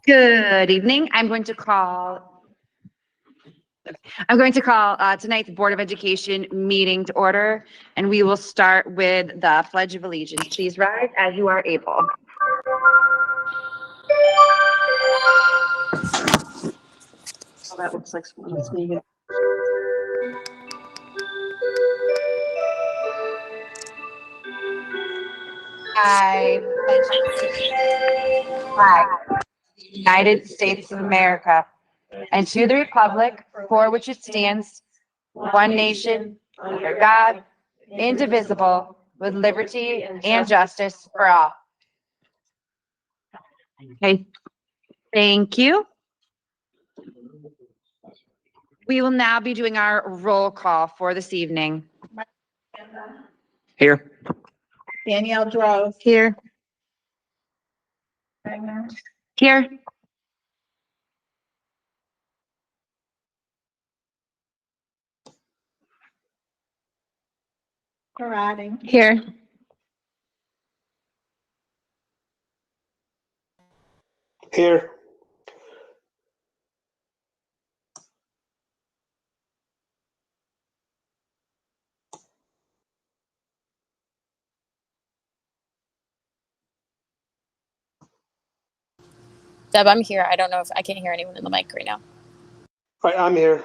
Good evening. I'm going to call tonight's Board of Education meeting to order, and we will start with the Pledge of Allegiance. Please rise as you are able. So that looks like someone's needed. I pledge allegiance to the United States of America and to the republic for which it stands, one nation, under God, indivisible, with liberty and justice for all. Okay, thank you. We will now be doing our roll call for this evening. Here. Danielle Drove. Here. Here. Karate. Here. Here. Deb, I'm here. I don't know if I can't hear anyone in the mic right now. All right, I'm here.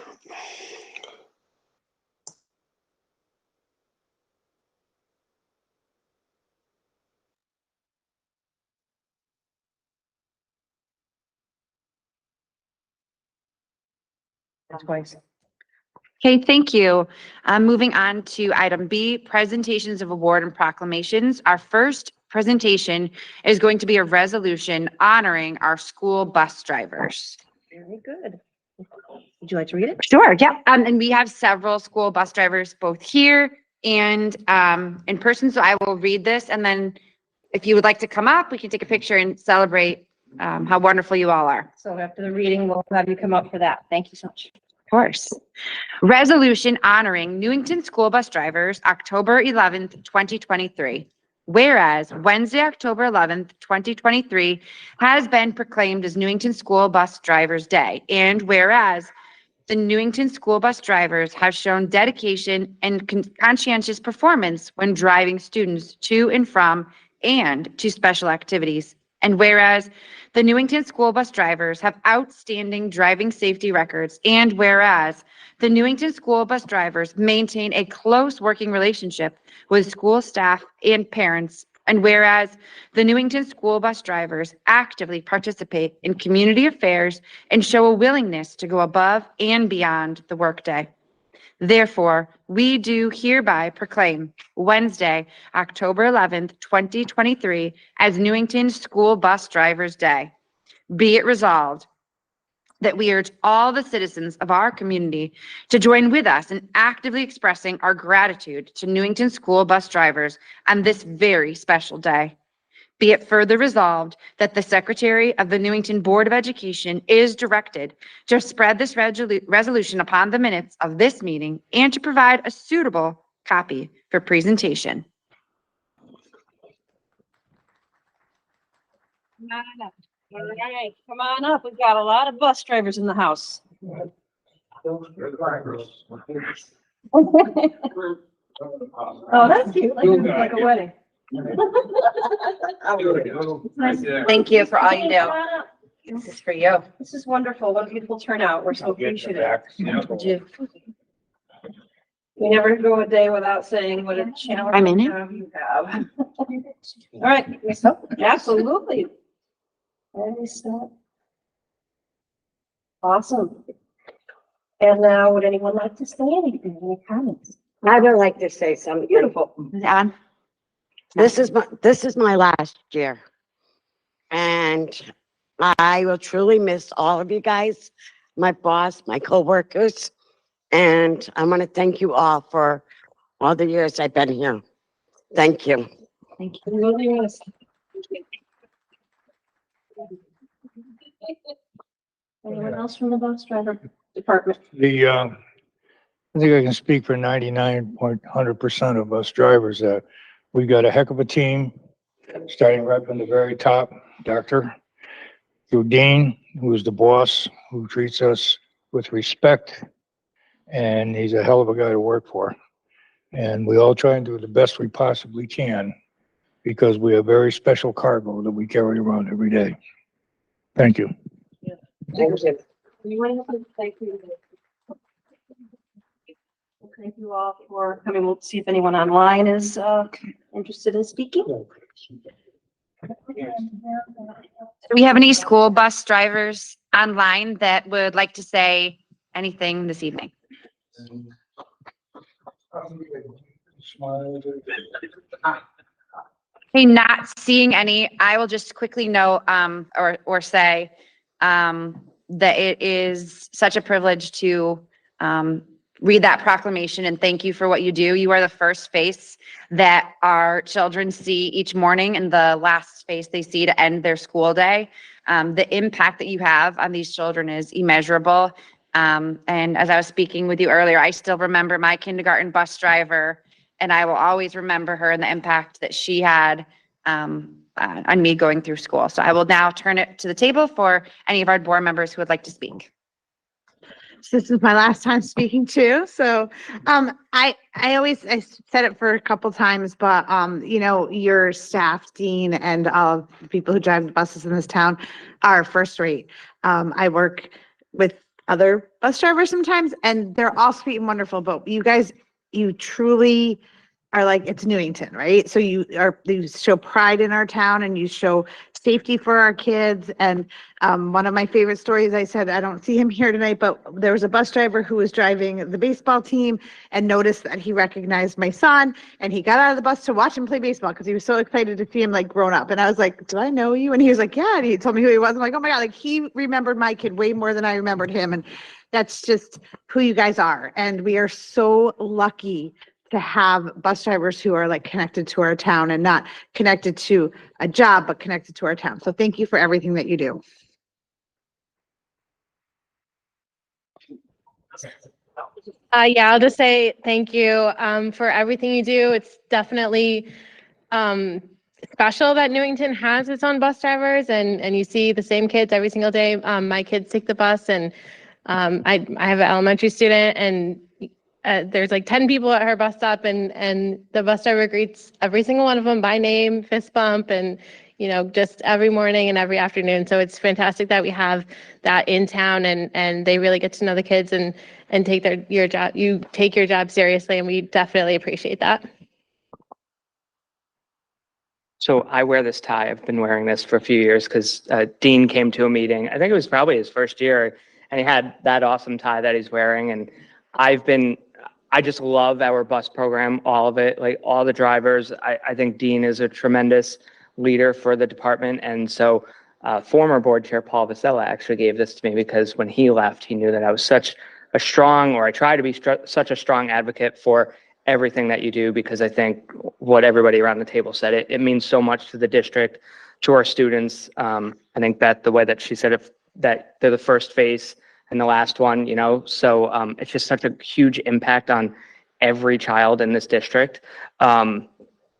Twice. Okay, thank you. Moving on to item B, presentations of award and proclamations. Our first presentation is going to be a resolution honoring our school bus drivers. Very good. Would you like to read it? Sure, yeah. And we have several school bus drivers both here and in person. So I will read this, and then if you would like to come up, we can take a picture and celebrate how wonderful you all are. So after the reading, we'll have you come up for that. Thank you so much. Of course. Resolution honoring Newington school bus drivers, October 11th, 2023. Whereas Wednesday, October 11th, 2023 has been proclaimed as Newington School Bus Drivers Day. And whereas the Newington school bus drivers have shown dedication and conscientious performance when driving students to and from and to special activities. And whereas the Newington school bus drivers have outstanding driving safety records, and whereas the Newington school bus drivers maintain a close working relationship with school staff and parents, and whereas the Newington school bus drivers actively participate in community affairs and show a willingness to go above and beyond the workday. Therefore, we do hereby proclaim Wednesday, October 11th, 2023 as Newington School Bus Drivers Day. Be it resolved that we urge all the citizens of our community to join with us in actively expressing our gratitude to Newington school bus drivers on this very special day. Be it further resolved that the Secretary of the Newington Board of Education is directed to spread this resolution upon the minutes of this meeting and to provide a suitable copy for presentation. All right, come on up. We've got a lot of bus drivers in the house. Oh, that's cute. Like a wedding. Thank you for all you do. This is for you. This is wonderful. What a beautiful turnout. We're so appreciative. We never go a day without saying what a challenging job you have. All right. Absolutely. Awesome. And now, would anyone like to say anything? Any comments? I would like to say something. Beautiful. On. This is my last year. And I will truly miss all of you guys, my boss, my coworkers. And I want to thank you all for all the years I've been here. Thank you. Thank you. Really want to. Anyone else from the bus driver department? I think I can speak for 99.100% of us drivers that We got a heck of a team, starting right from the very top, Doctor, through Dean, who is the boss, who treats us with respect, and he's a hell of a guy to work for. And we all try and do the best we possibly can because we have very special cargo that we carry around every day. Thank you. Anyone else? Thank you. Thank you all for coming. We'll see if anyone online is interested in speaking. Do we have any school bus drivers online that would like to say anything this evening? Okay, not seeing any, I will just quickly note, or say, that it is such a privilege to, read that proclamation and thank you for what you do. You are the first face that our children see each morning and the last face they see to end their school day. The impact that you have on these children is immeasurable. And as I was speaking with you earlier, I still remember my kindergarten bus driver, and I will always remember her and the impact that she had on me going through school. So I will now turn it to the table for any of our board members who would like to speak. This is my last time speaking too. So, I said it for a couple times, but, you know, your staff, Dean, and all the people who drive the buses in this town are first rate. I work with other bus drivers sometimes and they're all sweet and wonderful, but you guys, you truly are like, it's Newington, right? So you show pride in our town and you show safety for our kids. And one of my favorite stories, I said, I don't see him here tonight, but there was a bus driver who was driving the baseball team and noticed that he recognized my son and he got out of the bus to watch him play baseball because he was so excited to see him like grown up. And I was like, do I know you? And he was like, yeah. And he told me who he was. I'm like, oh my God, like he remembered my kid way more than I remembered him. And that's just who you guys are. And we are so lucky to have bus drivers who are like connected to our town and not connected to a job, but connected to our town. So thank you for everything that you do. Yeah, I'll just say thank you for everything you do. It's definitely special that Newington has its own bus drivers and you see the same kids every single day. My kids take the bus and I have an elementary student and there's like 10 people at her bus stop and the bus driver greets every single one of them by name, fist bump, and you know, just every morning and every afternoon. So it's fantastic that we have that in town and they really get to know the kids and take your job. You take your job seriously and we definitely appreciate that. So I wear this tie. I've been wearing this for a few years because Dean came to a meeting. I think it was probably his first year and he had that awesome tie that he's wearing. And I just love our bus program, all of it, like all the drivers. I think Dean is a tremendous leader for the department. And so former board chair Paul Vasella actually gave this to me because when he left, he knew that I was such a strong, or I try to be such a strong advocate for everything that you do, because I think what everybody around the table said, it means so much to the district, to our students. I think that the way that she said it, that they're the first face and the last one, you know, so it's just such a huge impact on every child in this district.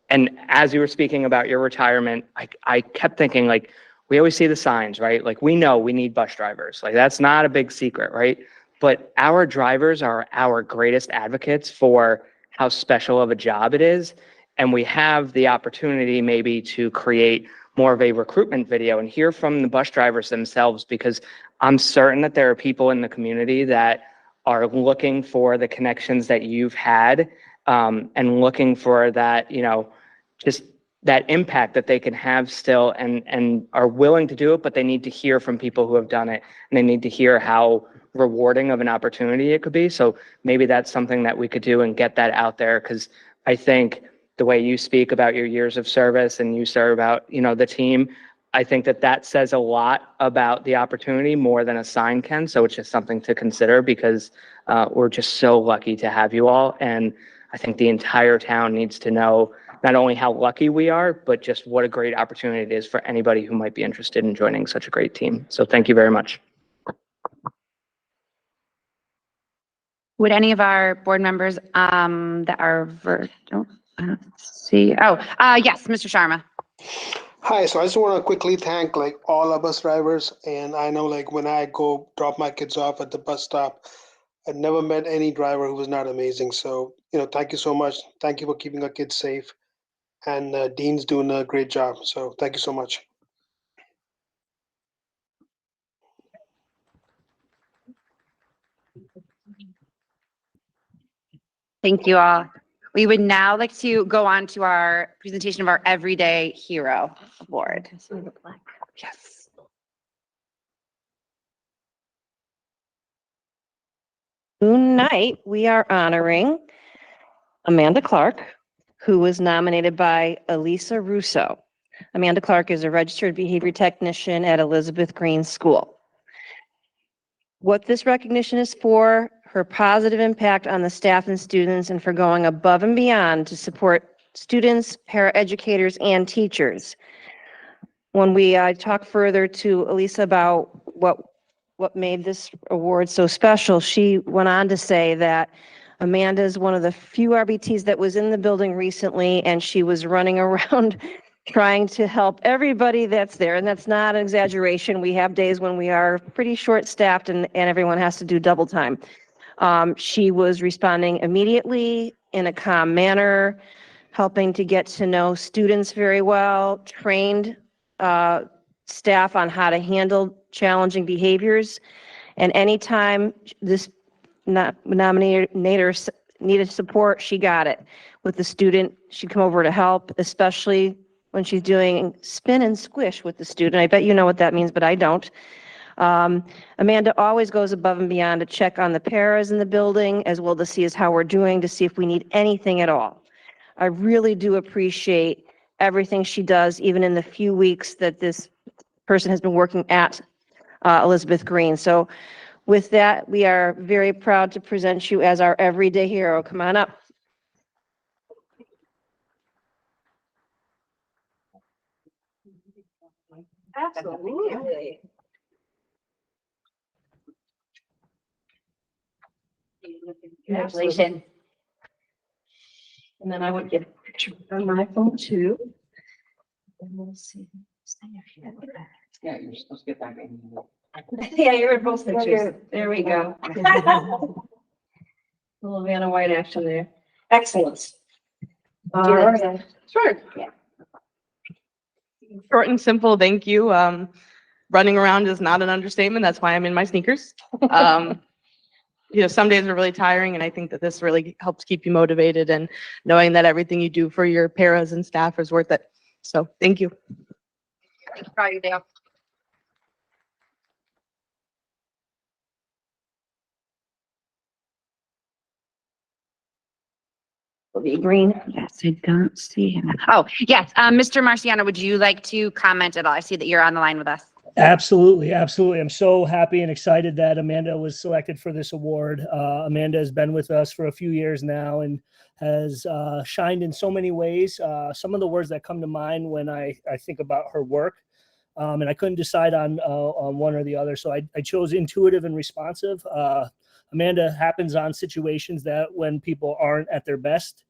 And as you were speaking about your retirement, I kept thinking, like, we always see the signs, right? Like, we know we need bus drivers. Like, that's not a big secret, right? But our drivers are our greatest advocates for how special of a job it is. And we have the opportunity maybe to create more of a recruitment video and hear from the bus drivers themselves, because I'm certain that there are people in the community that are looking for the connections that you've had, and looking for that, you know, just that impact that they can have still, and are willing to do it, but they need to hear from people who have done it, and they need to hear how rewarding of an opportunity it could be. So maybe that's something that we could do and get that out there, because I think the way you speak about your years of service and you serve about, you know, the team, I think that that says a lot about the opportunity more than a sign can. So it's just something to consider, because we're just so lucky to have you all. And I think the entire town needs to know not only how lucky we are, but just what a great opportunity it is for anybody who might be interested in joining such a great team. So thank you very much. Would any of our board members that are Let's see. Yes, Mr. Sharma. Hi, so I just want to quickly thank like all our bus drivers. And I know like when I go drop my kids off at the bus stop, I've never met any driver who was not amazing. So, thank you so much. Thank you for keeping our kids safe. And Dean's doing a great job. So thank you so much. Thank you all. We would now like to go on to our presentation of our Everyday Hero Award. Yes. Tonight, we are honoring Amanda Clark, who was nominated by Elisa Russo. Amanda Clark is a registered behavior technician at Elizabeth Green School. What this recognition is for, her positive impact on the staff and students, and for going above and beyond to support students, paraeducators, and teachers. When we talk further to Elisa about what made this award so special, she went on to say that Amanda is one of the few RBTs that was in the building recently, and she was running around trying to help everybody that's there. And that's not an exaggeration. We have days when we are pretty short-staffed and everyone has to do double time. She was responding immediately in a calm manner, helping to get to know students very well, trained staff on how to handle challenging behaviors. And anytime this nominator needed support, she got it. With the student, she'd come over to help, especially when she's doing spin and squish with the student. I bet you know what that means, but I don't. Amanda always goes above and beyond to check on the paras in the building, as well to see how we're doing, to see if we need anything at all. I really do appreciate everything she does, even in the few weeks that this person has been working at Elizabeth Green. So with that, we are very proud to present you as our everyday hero. Come on up. Absolutely. Congratulations. And then I would get a picture on my phone too. And we'll see. Yeah, you're supposed to get back in. Yeah, you're in both pictures. There we go. Little Vanna White action there. Excellent. All right. Sure. Yeah. Short and simple, thank you. Running around is not an understatement. That's why I'm in my sneakers. Some days are really tiring, and I think that this really helps keep you motivated and knowing that everything you do for your paras and staff is worth it. So thank you. Thanks for all you do. Green. Yes, I don't see him. Oh, yes. Mr. Marciano, would you like to comment at all? I see that you're on the line with us. Absolutely. Absolutely. I'm so happy and excited that Amanda was selected for this award. Amanda has been with us for a few years now and has shined in so many ways. Some of the words that come to mind when I think about her work, and I couldn't decide on one or the other. So I chose intuitive and responsive. Amanda happens on situations that when people aren't at their best.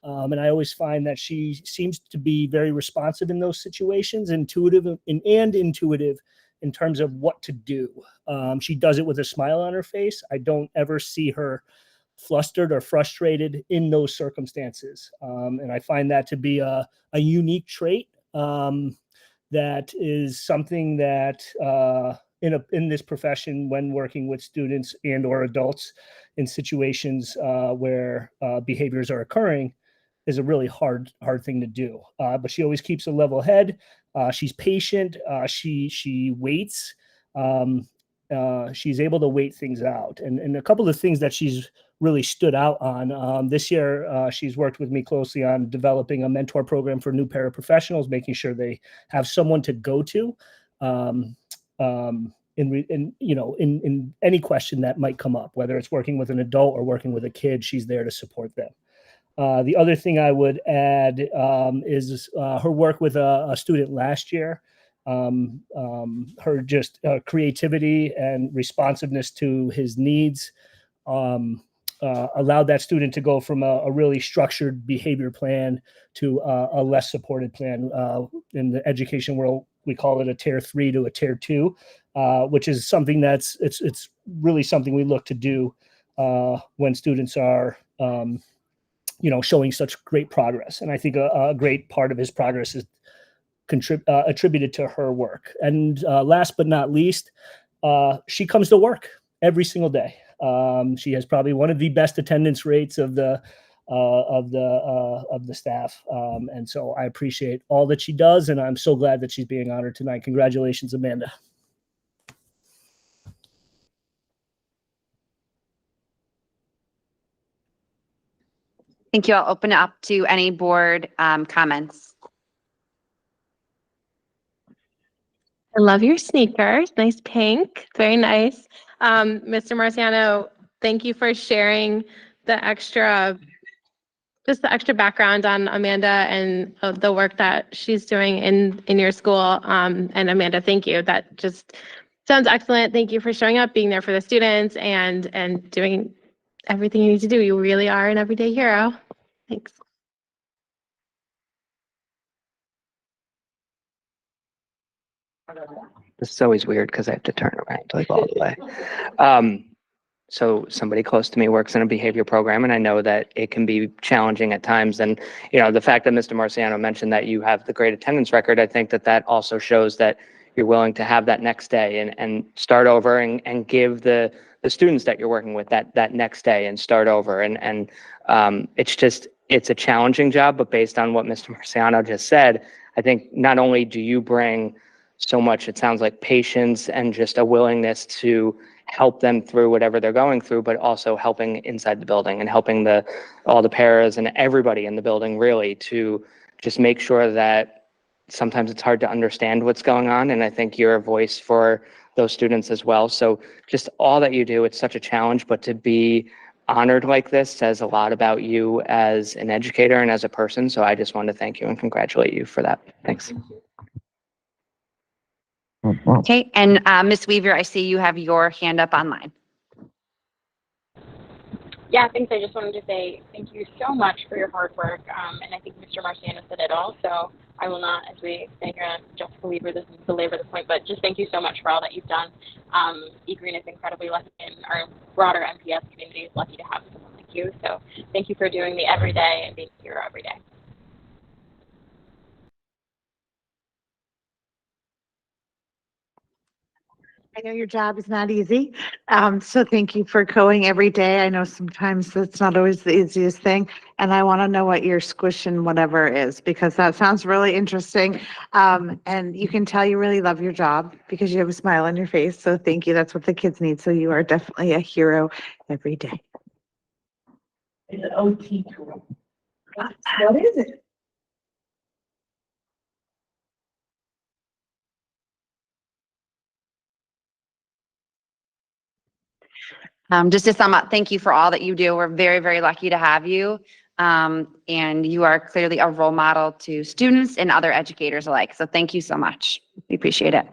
And I always find that she seems to be very responsive in those situations, intuitive and intuitive in terms of what to do. She does it with a smile on her face. I don't ever see her flustered or frustrated in those circumstances. And I find that to be a unique trait that is something that in this profession, when working with students and or adults in situations where behaviors are occurring, is a really hard thing to do. But she always keeps a level head. She's patient. She waits. She's able to wait things out. And a couple of things that she's really stood out on this year, she's worked with me closely on developing a mentor program for new paraprofessionals, making sure they have someone to go to in any question that might come up, whether it's working with an adult or working with a kid. She's there to support them. The other thing I would add is her work with a student last year, her just creativity and responsiveness to his needs, allowed that student to go from a really structured behavior plan to a less supported plan. In the education world, we call it a tier 3 to a tier 2, which is something it's really something we look to do when students are showing such great progress. And I think a great part of his progress is attributed to her work. And last but not least, she comes to work every single day. She has probably one of the best attendance rates of the staff. And so I appreciate all that she does, and I'm so glad that she's being honored tonight. Congratulations, Amanda. Thank you. I'll open it up to any board comments. I love your sneakers. Nice pink. Very nice. Mr. Marciano, thank you for sharing the extra background on Amanda and the work that she's doing in your school. And Amanda, thank you. That just sounds excellent. Thank you for showing up, being there for the students, and doing everything you need to do. You really are an everyday hero. Thanks. This is always weird because I have to turn around like all the way. So somebody close to me works in a behavior program, and I know that it can be challenging at times. And, the fact that Mr. Marciano mentioned that you have the great attendance record, I think that also shows that you're willing to have that next day and start over and give the students that you're working with that next day and start over. And it's a challenging job, but based on what Mr. Marciano just said, I think not only do you bring so much, it sounds like, patience and just a willingness to help them through whatever they're going through, but also helping inside the building and helping all the paras and everybody in the building really to just make sure that sometimes it's hard to understand what's going on. And I think you're a voice for those students as well. So just all that you do, it's such a challenge, but to be honored like this says a lot about you as an educator and as a person. So I just want to thank you and congratulate you for that. Thanks. Okay, and Ms. Weaver, I see you have your hand up online. Yeah, thanks. I just wanted to say thank you so much for your hard work. And I think Mr. Marciano said it all. So I will not, as we say here on Just Belabor the point, but just thank you so much for all that you've done. E-Green is incredibly lucky, and our broader NPS community is lucky to have someone like you. So thank you for doing the everyday and being here every day. I know your job is not easy, so thank you for going every day. I know sometimes that's not always the easiest thing, and I want to know what your squish and whatever is, because that sounds really interesting. And you can tell you really love your job because you have a smile on your face, so thank you. That's what the kids need, so you are definitely a hero every day. It's an OT tool. What is it? Just to sum up, thank you for all that you do. We're very, very lucky to have you. And you are clearly a role model to students and other educators alike. So thank you so much. We appreciate it.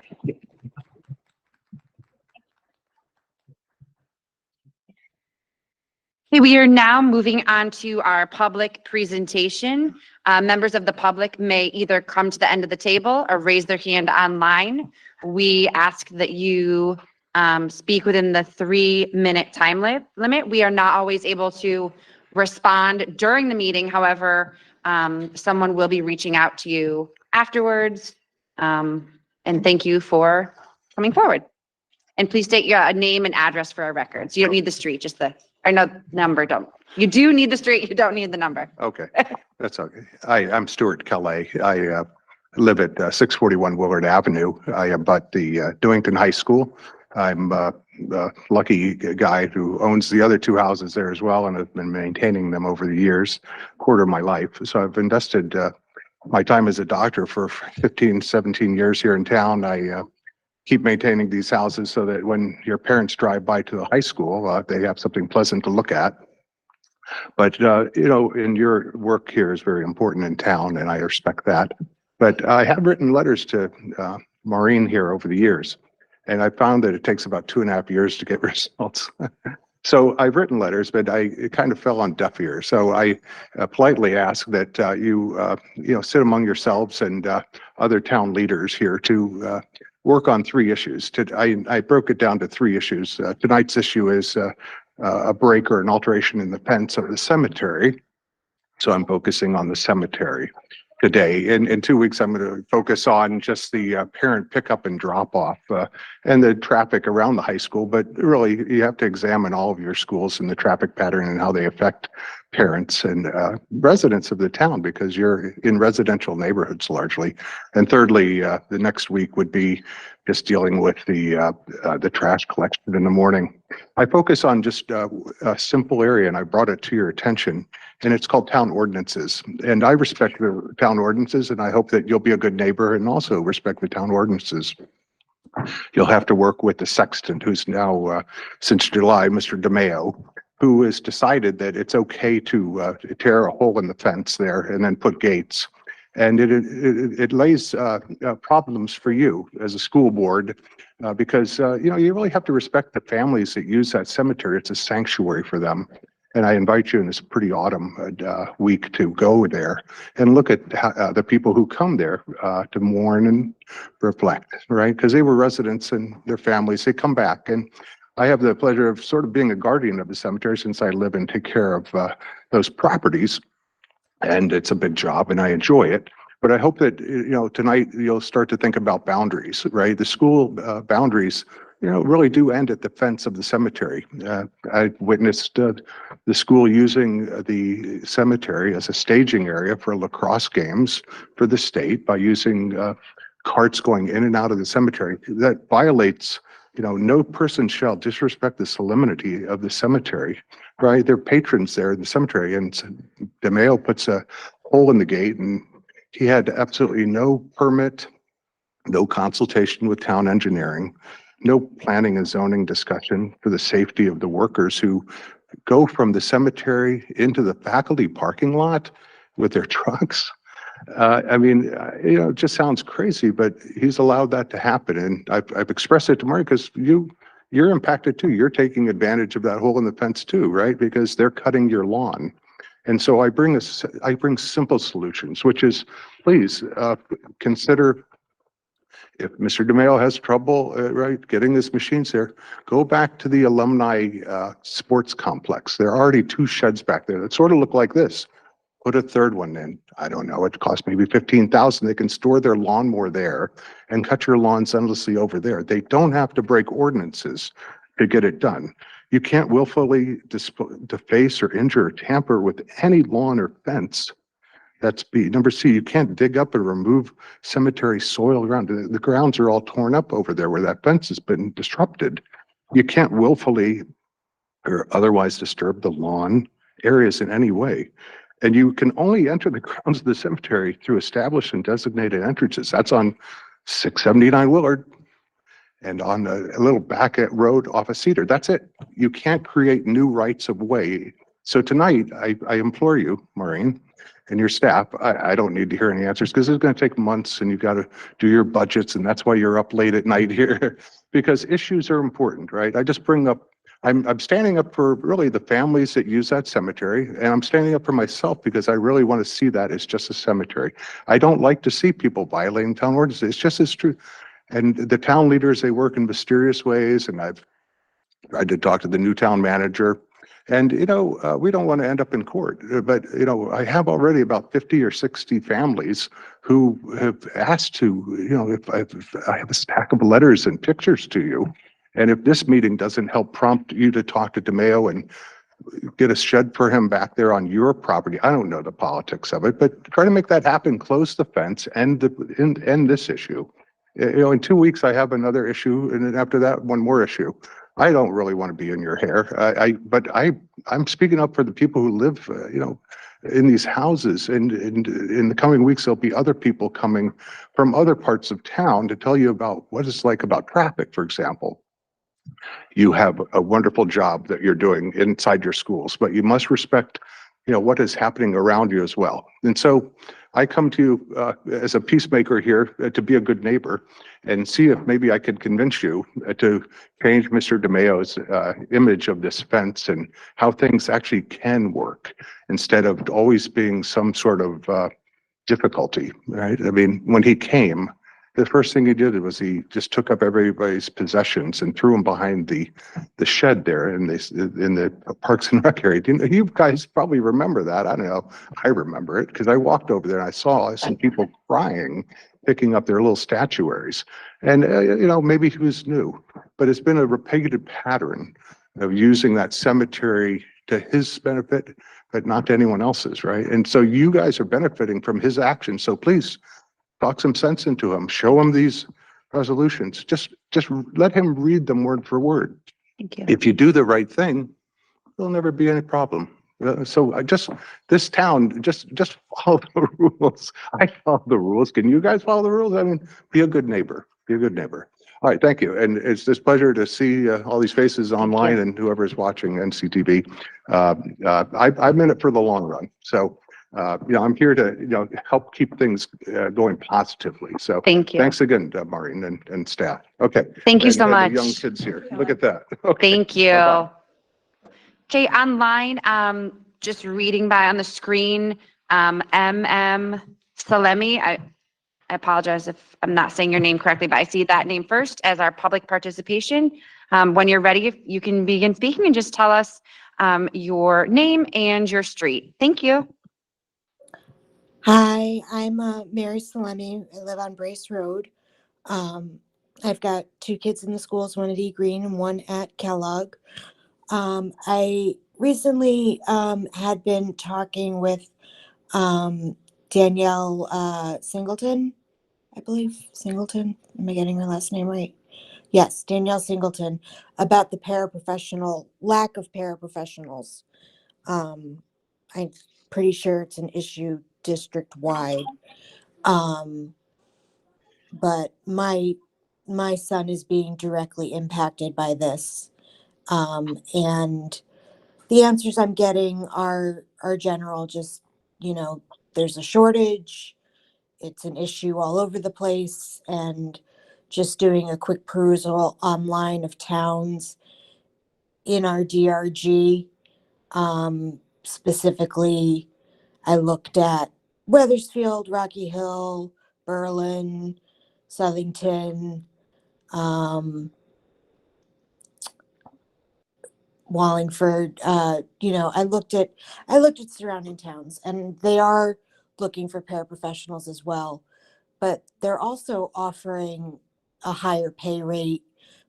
Okay, we are now moving on to our public presentation. Members of the public may either come to the end of the table or raise their hand online. We ask that you speak within the 3-minute time limit. We are not always able to respond during the meeting. However, someone will be reaching out to you afterwards. And thank you for coming forward. And please state your name and address for our records. You don't need the street, just number. You do need the street, you don't need the number. Okay, that's okay. I'm Stuart Calais. I live at 641 Willard Avenue. I abut the Newington High School. I'm the lucky guy who owns the other 2 houses there as well, and have been maintaining them over the years, quarter of my life. So I've invested my time as a doctor for 15, 17 years here in town. I keep maintaining these houses so that when your parents drive by to the high school, they have something pleasant to look at. But, and your work here is very important in town, and I respect that. But I have written letters to Maureen here over the years, and I found that it takes about 2.5 years to get results. So I've written letters, but it kind of fell on deaf ears. So I politely ask that you sit among yourselves and other town leaders here to work on three issues. I broke it down to three issues. Tonight's issue is a break or an alteration in the fence of the cemetery. So I'm focusing on the cemetery today. In 2 weeks, I'm going to focus on just the parent pickup and drop off and the traffic around the high school. But really, you have to examine all of your schools and the traffic pattern and how they affect parents and residents of the town, because you're in residential neighborhoods largely. And thirdly, the next week would be just dealing with the trash collection in the morning. I focus on just a simple area, and I brought it to your attention, and it's called town ordinances. And I respect the town ordinances, and I hope that you'll be a good neighbor and also respect the town ordinances. You'll have to work with the sexton, who's now, since July, Mr. DeMeo, who has decided that it's okay to tear a hole in the fence there and then put gates. And it lays problems for you as a school board because you really have to respect the families that use that cemetery. It's a sanctuary for them. And I invite you in this pretty autumn week to go there and look at the people who come there to mourn and reflect, right? Because they were residents and their families, they come back. And I have the pleasure of sort of being a guardian of the cemetery since I live and take care of those properties. And it's a big job and I enjoy it. But I hope that, tonight you'll start to think about boundaries, right? The school boundaries, really do end at the fence of the cemetery. I witnessed the school using the cemetery as a staging area for lacrosse games for the state by using carts going in and out of the cemetery. That violates, no person shall disrespect the solemnity of the cemetery, right? They're patrons there in the cemetery, and DeMeo puts a hole in the gate, and he had absolutely no permit, no consultation with town engineering, no planning and zoning discussion for the safety of the workers who go from the cemetery into the faculty parking lot with their trucks. It just sounds crazy, but he's allowed that to happen. And I've expressed it to Marty because you're impacted too. You're taking advantage of that hole in the fence too, right? Because they're cutting your lawn. And so I bring simple solutions, which is please consider, if Mr. DeMeo has trouble, right, getting his machines there, go back to the alumni sports complex. There are already 2 sheds back there that sort of look like this. Put a third one in. I don't know, it costs maybe $15,000. They can store their lawnmower there and cut your lawns endlessly over there. They don't have to break ordinances to get it done. You can't willfully deface or injure or tamper with any lawn or fence. That's B. Number C, you can't dig up and remove cemetery soil around. The grounds are all torn up over there where that fence has been disrupted. You can't willfully or otherwise disturb the lawn areas in any way. And you can only enter the grounds of the cemetery through established and designated entrances. That's on 679 Willard and on a little back road off of Cedar. That's it. You can't create new rights of way. So tonight, I implore you, Maureen, and your staff, I don't need to hear any answers because it's going to take months and you've got to do your budgets, and that's why you're up late at night here because issues are important, right? I just bring up, I'm standing up for really the families that use that cemetery, and I'm standing up for myself because I really want to see that as just a cemetery. I don't like to see people violating town ordinances. It's just as true. And the town leaders, they work in mysterious ways, and I've tried to talk to the new town manager. And, we don't want to end up in court, but, I have already about 50 or 60 families who have asked to, if I have a stack of letters and pictures to you. And if this meeting doesn't help prompt you to talk to DeMeo and get a shed for him back there on your property, I don't know the politics of it, but try to make that happen, close the fence and end this issue. In 2 weeks, I have another issue, and then after that, one more issue. I don't really want to be in your hair, but I'm speaking up for the people who live, in these houses. And in the coming weeks, there'll be other people coming from other parts of town to tell you about what it's like about traffic, for example. You have a wonderful job that you're doing inside your schools, but you must respect, what is happening around you as well. And so I come to you as a peacemaker here to be a good neighbor and see if maybe I could convince you to change Mr. DeMayo's image of this fence and how things actually can work instead of always being some sort of difficulty, right? I mean, when he came, the first thing he did was he just took up everybody's possessions and threw them behind the shed there in the Parks and Rec area. You guys probably remember that. I don't know. I remember it because I walked over there and I saw some people crying, picking up their little statuaries. And, maybe he was new, but it's been a repeated pattern of using that cemetery to his benefit, but not to anyone else's, right? And so you guys are benefiting from his actions. So please talk some sense into him. Show him these resolutions. Just let him read them word for word. Thank you. If you do the right thing, there'll never be any problem. So this town, just follow the rules. I follow the rules. Can you guys follow the rules? I mean, be a good neighbor. Be a good neighbor. All right, thank you. And it's this pleasure to see all these faces online and whoever's watching NCTV. I'm in it for the long run. So, I'm here to, help keep things going positively. So Thank you. thanks again, Maureen and staff. Okay. Thank you And- so and the much. young kids here. Look at that. Okay. Thank you. Bye-bye. Okay, online, just reading by on the screen, MM Salemi. I apologize if I'm not saying your name correctly, but I see that name first as our public participation. When you're ready, if you can begin speaking and just tell us your name and your street. Thank you. Hi, I'm Mary Salemi. I live on Brace Road. I've got 2 kids in the schools, one at E Green and one at Kellogg. I recently had been talking with Danielle Singleton, I believe. Singleton? Am I getting her last name right? Yes, Danielle Singleton, about the lack of paraprofessionals. I'm pretty sure it's an issue district-wide. But my son is being directly impacted by this. And the answers I'm getting are general, just, there's a shortage, it's an issue all over the place, and just doing a quick perusal online of towns in our DRG. Specifically, I looked at Weathersfield, Rocky Hill, Berlin, Southington, Wallingford. I looked at surrounding towns, and they are looking for paraprofessionals as well, but they're also offering a higher pay rate.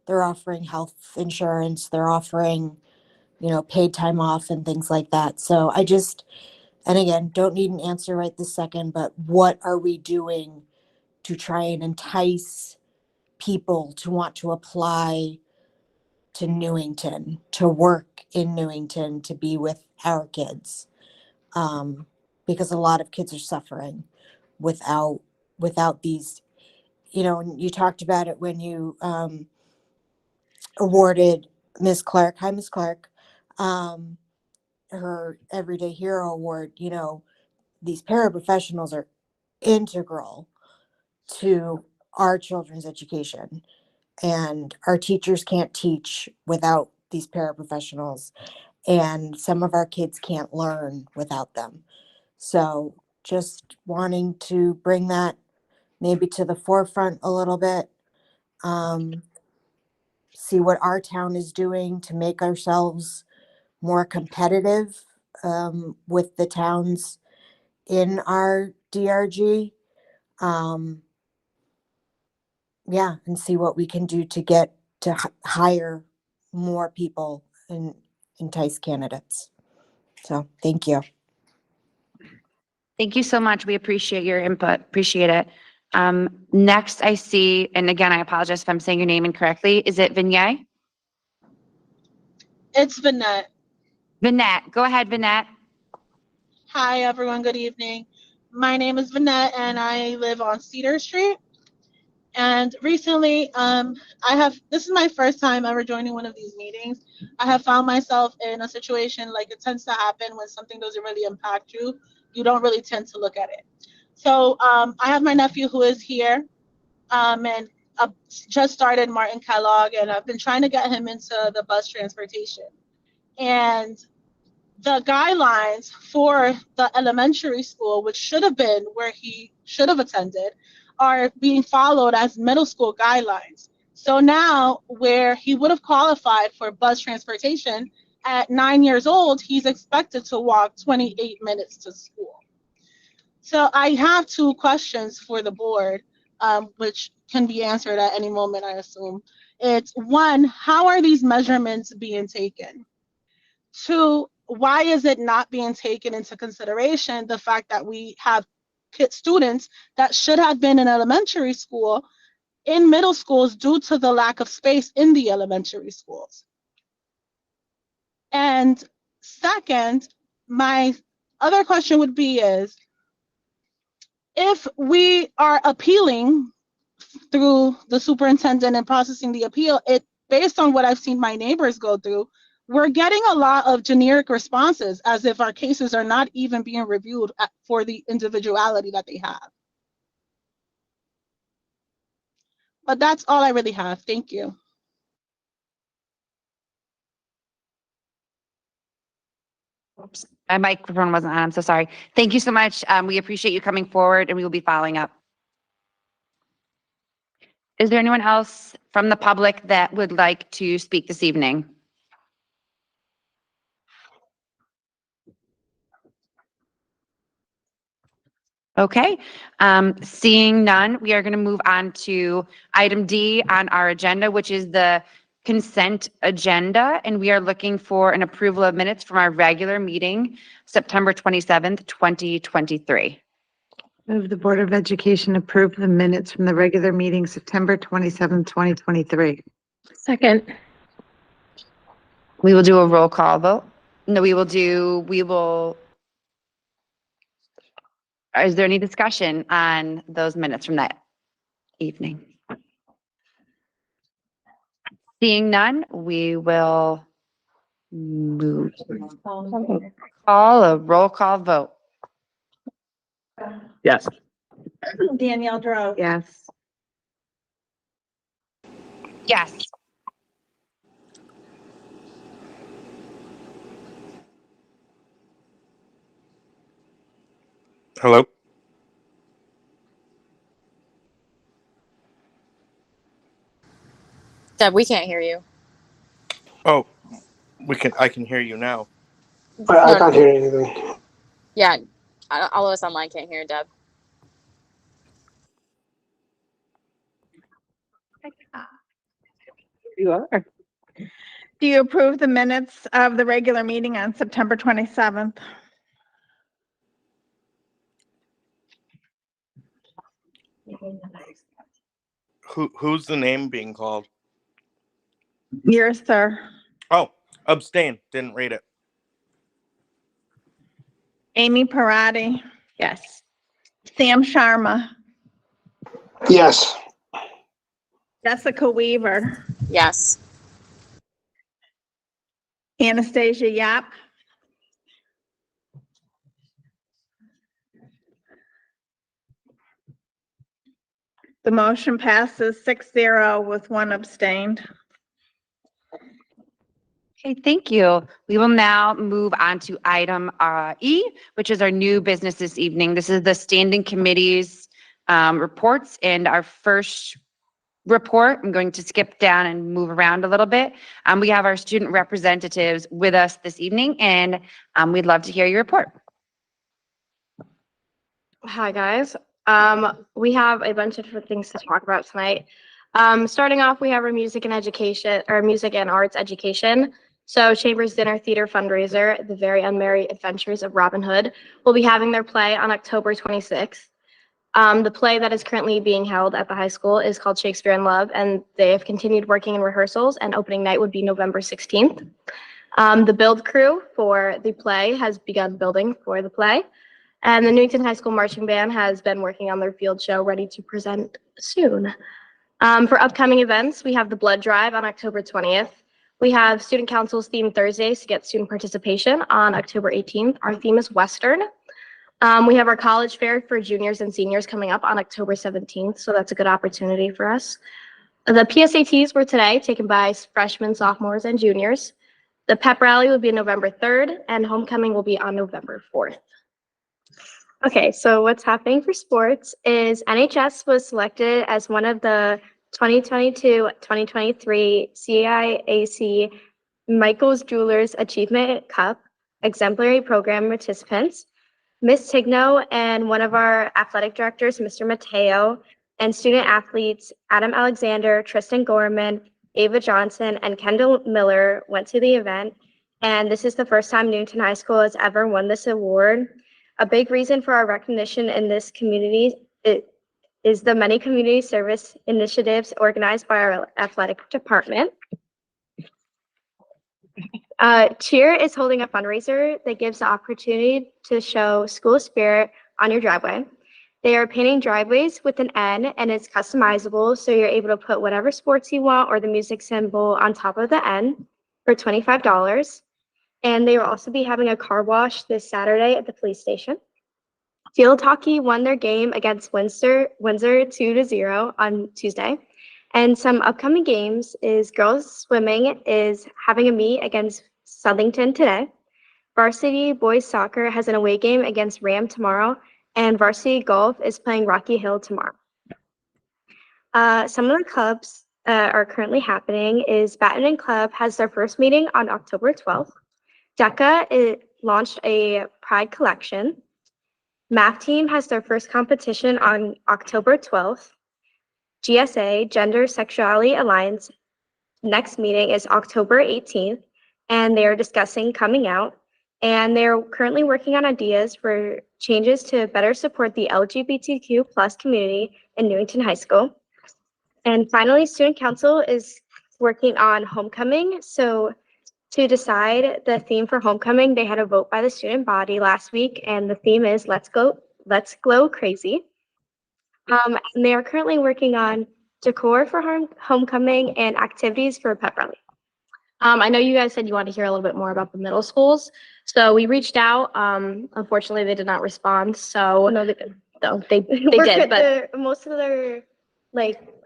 They're offering health insurance. They're offering, paid time off and things like that. So and again, don't need an answer right this second, but what are we doing to try and entice people to want to apply to Newington, to work in Newington, to be with our kids? Because a lot of kids are suffering without these, and you talked about it when you awarded Miss Clark, hi Miss Clark, her Everyday Hero Award. These paraprofessionals are integral to our children's education, and our teachers can't teach without these paraprofessionals, and some of our kids can't learn without them. So just wanting to bring that maybe to the forefront a little bit, see what our town is doing to make ourselves more competitive with the towns in our DRG. And see what we can do to get to hire more people and entice candidates. So thank you. Thank you so much. We appreciate your input. Appreciate it. Next I see, and again, I apologize if I'm saying your name incorrectly. Is it Vignette? It's Vinette. Vinette, go ahead, Vinette. Hi, everyone. Good evening. My name is Vinette, and I live on Cedar Street. And recently, this is my first time ever joining one of these meetings. I have found myself in a situation like it tends to happen when something doesn't really impact you. You don't really tend to look at it. So I have my nephew who is here, and just started Martin Kellogg, and I've been trying to get him into the bus transportation. And the guidelines for the elementary school, which should have been where he should have attended, are being followed as middle school guidelines. So now, where he would have qualified for bus transportation at 9 years old, he's expected to walk 28 minutes to school. So I have two questions for the board, which can be answered at any moment, I assume. It's one, how are these measurements being taken? Two, why is it not being taken into consideration the fact that we have students that should have been in elementary school in middle schools due to the lack of space in the elementary schools? And second, my other question would be is, if we are appealing through the superintendent and processing the appeal, it based on what I've seen my neighbors go through, we're getting a lot of generic responses as if our cases are not even being reviewed for the individuality that they have. But that's all I really have. Thank you. Oops, my microphone wasn't on. I'm so sorry. Thank you so much. We appreciate you coming forward, and we will be following up. Is there anyone else from the public that would like to speak this evening? Okay, seeing none, we are going to move on to item D on our agenda, which is the consent agenda, and we are looking for an approval of minutes from our regular meeting, September 27th, 2023. Move the Board of Education approve the minutes from the regular meeting, September 27th, 2023. Second. We will do a roll call vote. No, is there any discussion on those minutes from that evening? Seeing none, we will move. Call a roll call vote. Yes. Danielle Drove. Yes. Yes. Hello? Deb, we can't hear you. Oh, I can hear you now. I No, can't hear anything. yeah, all of us online can't hear Deb. You are. Do you approve the minutes of the regular meeting on September 27th? Who's the name being called? Yours, sir. Oh, abstain. Didn't read it. Amy Parati. Yes. Sam Sharma. Yes. Jessica Weaver. Yes. Anastasia Yap. The motion passes 6-0 with one abstained. Okay, thank you. We will now move on to item E, which is our new business this evening. This is the standing committee's reports, and our first report, I'm going to skip down and move around a little bit. We have our student representatives with us this evening, and we'd love to hear your report. Hi, guys. We have a bunch of different things to talk about tonight. Starting off, we have our music and arts education. So Chambers Dinner Theater fundraiser, The Very Unmerry Adventures of Robin Hood, will be having their play on October 26th. The play that is currently being held at the high school is called Shakespeare in Love, and they have continued working in rehearsals, and opening night would be November 16th. The build crew for the play has begun building for the play, and the Newington High School Marching Band has been working on their field show ready to present soon. For upcoming events, we have the blood drive on October 20th. We have Student Council's Theme Thursdays to get student participation on October 18th. Our theme is Western. We have our college fair for juniors and seniors coming up on October 17th, so that's a good opportunity for us. The PSATs were today, taken by freshmen, sophomores, and juniors. The pep rally will be November 3rd, and homecoming will be on November 4th. Okay, so what's happening for sports is NHS was selected as one of the 2022-2023 CIAC Michaels Jewelers Achievement Cup exemplary program participants. Ms. Tigno and one of our athletic directors, Mr. Mateo, and student athletes Adam Alexander, Tristan Gorman, Ava Johnson, and Kendall Miller went to the event. And this is the first time Newington High School has ever won this award. A big reason for our recognition in this community is the many community service initiatives organized by our athletic department. Cheer is holding a fundraiser that gives the opportunity to show school spirit on your driveway. They are painting driveways with an N, and it's customizable, so you're able to put whatever sports you want or the music symbol on top of the N for $25. And they will also be having a car wash this Saturday at the police station. Field hockey won their game against Windsor 2-0 on Tuesday. And some upcoming games is girls swimming is having a meet against Southington today. Varsity boys soccer has an away game against Ram tomorrow, and varsity golf is playing Rocky Hill tomorrow. Some of the clubs are currently happening is Badminton Club has their first meeting on October 12th. DECA launched a Pride collection. Math team has their first competition on October 12th. GSA, Gender Sexuality Alliance, next meeting is October 18th, and they are discussing coming out. And they're currently working on ideas for changes to better support the LGBTQ+ community in Newington High School. And finally, Student Council is working on homecoming. So to decide the theme for homecoming, they had a vote by the student body last week, and the theme is Let's Glow Crazy. And they are currently working on decor for homecoming and activities for pep rally. I know you guys said you want to hear a little bit more about the middle schools, so we reached out. Unfortunately, they did not respond. So no, they did. No, they did, but most of their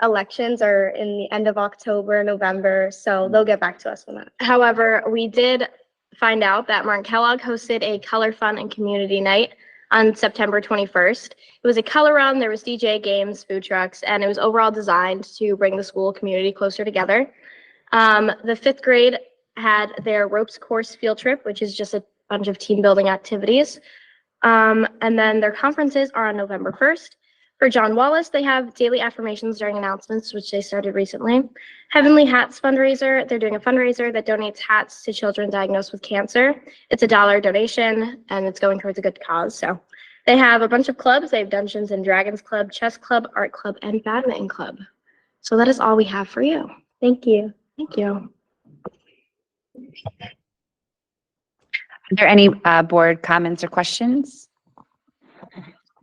elections are in the end of October, November, so they'll get back to us on that. However, we did find out that Martin Kellogg hosted a color, fun, and community night on September 21st. It was a color run, there was DJ games, food trucks, and it was overall designed to bring the school community closer together. The 5th grade had their ropes course field trip, which is just a bunch of team building activities. And then their conferences are on November 1st. For John Wallace, they have daily affirmations during announcements, which they started recently. Heavenly Hats fundraiser, they're doing a fundraiser that donates hats to children diagnosed with cancer. It's a $1 donation, and it's going towards a good cause. So they have a bunch of clubs. They have Dungeons and Dragons Club, Chess Club, Art Club, and Badminton Club. So that is all we have for you. Thank you. Thank you. Are there any board comments or questions?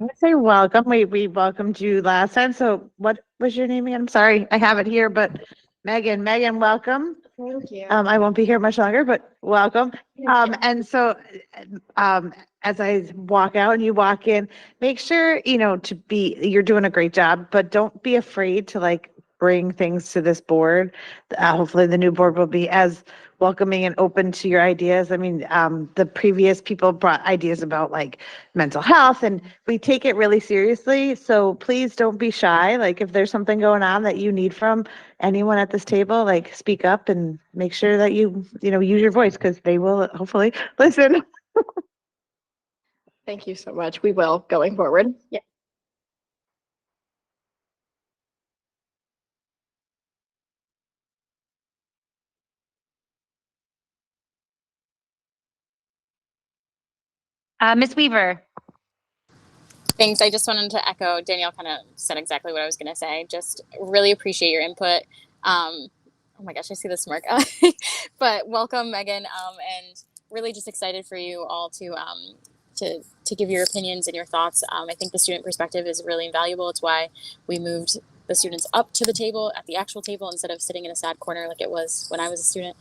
I would say welcome. We welcomed you last time. So what was your name again? I'm sorry, I have it here, but Megan, welcome. Thank you. I won't be here much longer, but welcome. And so, as I walk out and you walk in, make sure, you're doing a great job, but don't be afraid to bring things to this board. Hopefully the new board will be as welcoming and open to your ideas. I mean, the previous people brought ideas about mental health, and we take it really seriously. So please don't be shy. If there's something going on that you need from anyone at this table, speak up and make sure that you use your voice, because they will hopefully listen. Thank you so much. We will going forward. Yeah. Ms. Weaver. Thanks. I just wanted to echo, Danielle kind of said exactly what I was going to say. Just really appreciate your input. Oh my gosh, I see the smirk. But welcome, Megan, and really just excited for you all to give your opinions and your thoughts. I think the student perspective is really invaluable. It's why we moved the students up to the table at the actual table instead of sitting in a sad corner like it was when I was a student.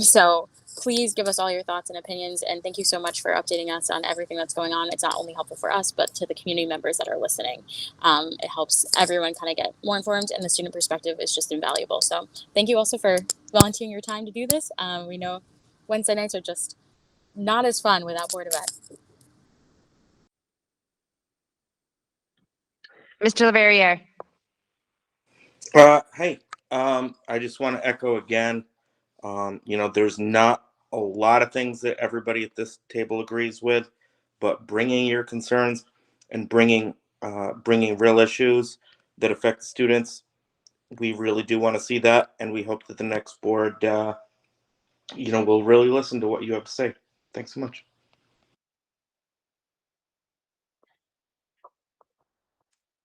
So please give us all your thoughts and opinions, and thank you so much for updating us on everything that's going on. It's not only helpful for us, but to the community members that are listening. It helps everyone kind of get more informed, and the student perspective is just invaluable. So thank you also for volunteering your time to do this. We know Wednesday nights are just not as fun without Board of Ed. Mr. Leverrier. Hey, I just want to echo again, there's not a lot of things that everybody at this table agrees with, but bringing your concerns and bringing real issues that affect the students, we really do want to see that, and we hope that the next board, will really listen to what you have to say. Thanks so much.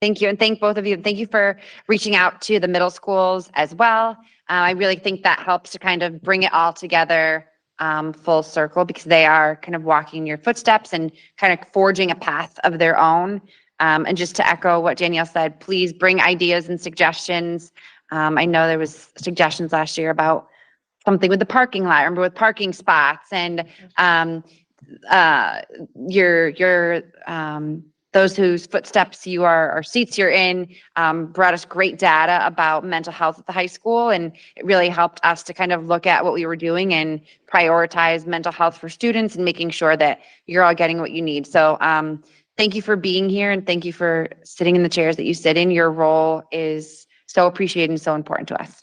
Thank you, and thank both of you. Thank you for reaching out to the middle schools as well. I really think that helps to kind of bring it all together full circle, because they are kind of walking your footsteps and kind of forging a path of their own. And just to echo what Danielle said, please bring ideas and suggestions. I know there was suggestions last year about something with the parking lot, remember, with parking spots, and your those whose footsteps you are, or seats you're in, brought us great data about mental health at the high school. And it really helped us to kind of look at what we were doing and prioritize mental health for students and making sure that you're all getting what you need. So thank you for being here, and thank you for sitting in the chairs that you sit in. Your role is so appreciated and so important to us.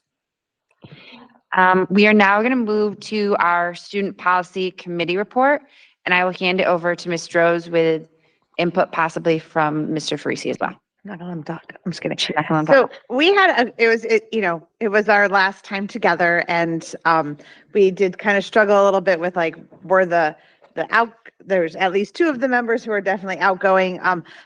We are now going to move to our Student Policy Committee report, and I will hand it over to Ms. Strohs with input possibly from Mr. Farisi as well. I'm not gonna let him talk. I'm just kidding. So So we had it was our last time together, and we did kind of struggle a little bit with like, were there's at least two of the members who are definitely outgoing.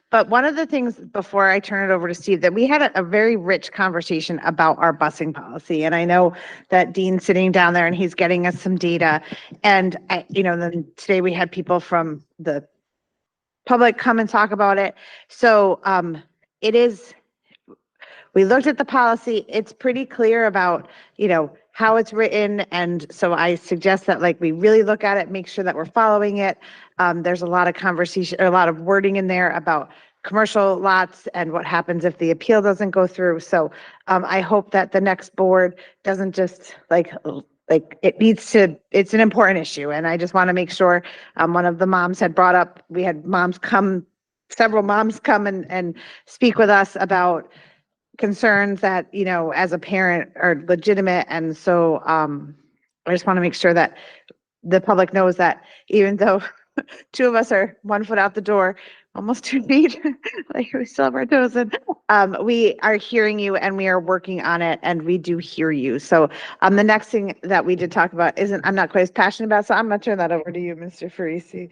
But one of the things, before I turn it over to Steve, that we had a very rich conversation about our busing policy. And I know that Dean's sitting down there and he's getting us some data. And then today we had people from the public come and talk about it. So we looked at the policy. It's pretty clear about, how it's written. And so I suggest that we really look at it, make sure that we're following it. There's a lot of conversation, or a lot of wording in there about commercial lots and what happens if the appeal doesn't go through. So I hope that the next board doesn't just it's an important issue. And I just want to make sure, one of the moms had brought up, we had several moms come and speak with us about concerns that, as a parent, are legitimate. And so I just want to make sure that the public knows that even though two of us are 1 foot out the door, almost 2 feet, we still have our toes in, we are hearing you and we are working on it, and we do hear you. So the next thing that we did talk about I'm not quite as passionate about, so I'm going to turn that over to you, Mr. Farisi.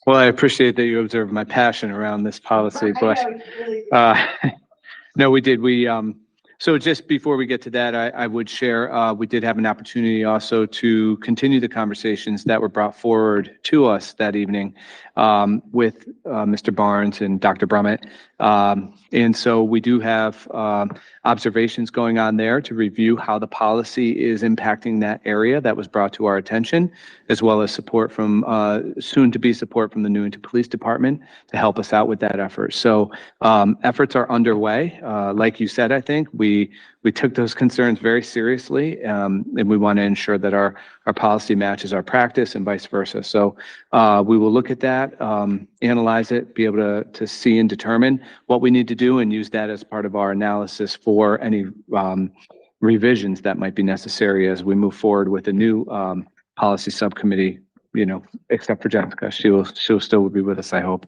Well, I appreciate that you observed my passion around this policy, but no, we did. So just before we get to that, I would share, we did have an opportunity also to continue the conversations that were brought forward to us that evening with Mr. Barnes and Dr. Brummett. And so we do have observations going on there to review how the policy is impacting that area that was brought to our attention, as well as support from soon-to-be support from the Newington Police Department to help us out with that effort. So efforts are underway. Like you said, I think we took those concerns very seriously, and we want to ensure that our policy matches our practice and vice versa. So we will look at that, analyze it, be able to see and determine what we need to do, and use that as part of our analysis for any revisions that might be necessary as we move forward with a new policy subcommittee, except for Jessica. She'll still be with us, I hope.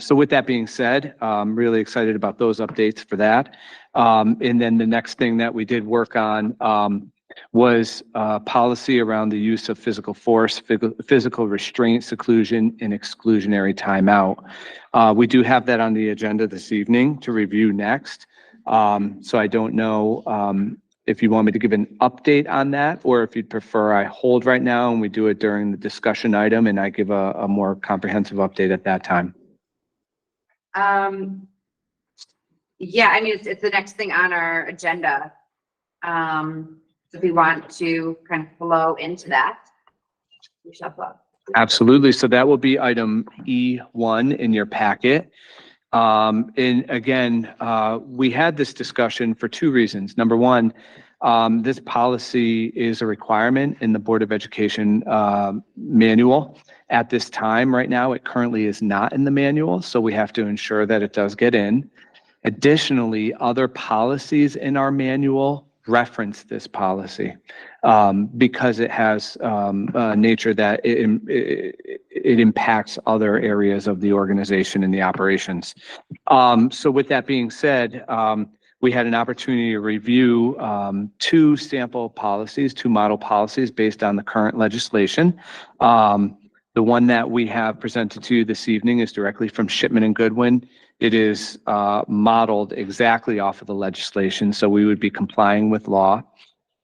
So with that being said, I'm really excited about those updates for that. And then the next thing that we did work on was policy around the use of physical force, physical restraint, seclusion, and exclusionary timeout. We do have that on the agenda this evening to review next. So I don't know if you want me to give an update on that, or if you'd prefer I hold right now and we do it during the discussion item and I give a more comprehensive update at that time. Yeah, I mean, it's the next thing on our agenda. So if we want to kind of flow into that, we shall flow. Absolutely. So that will be item E1 in your packet. And again, we had this discussion for two reasons. Number one, this policy is a requirement in the Board of Education manual. At this time, right now, it currently is not in the manual, so we have to ensure that it does get in. Additionally, other policies in our manual reference this policy because it has a nature that it impacts other areas of the organization and the operations. So with that being said, we had an opportunity to review two sample policies, two model policies based on the current legislation. The one that we have presented to you this evening is directly from Shipman and Goodwin. It is modeled exactly off of the legislation, so we would be complying with law.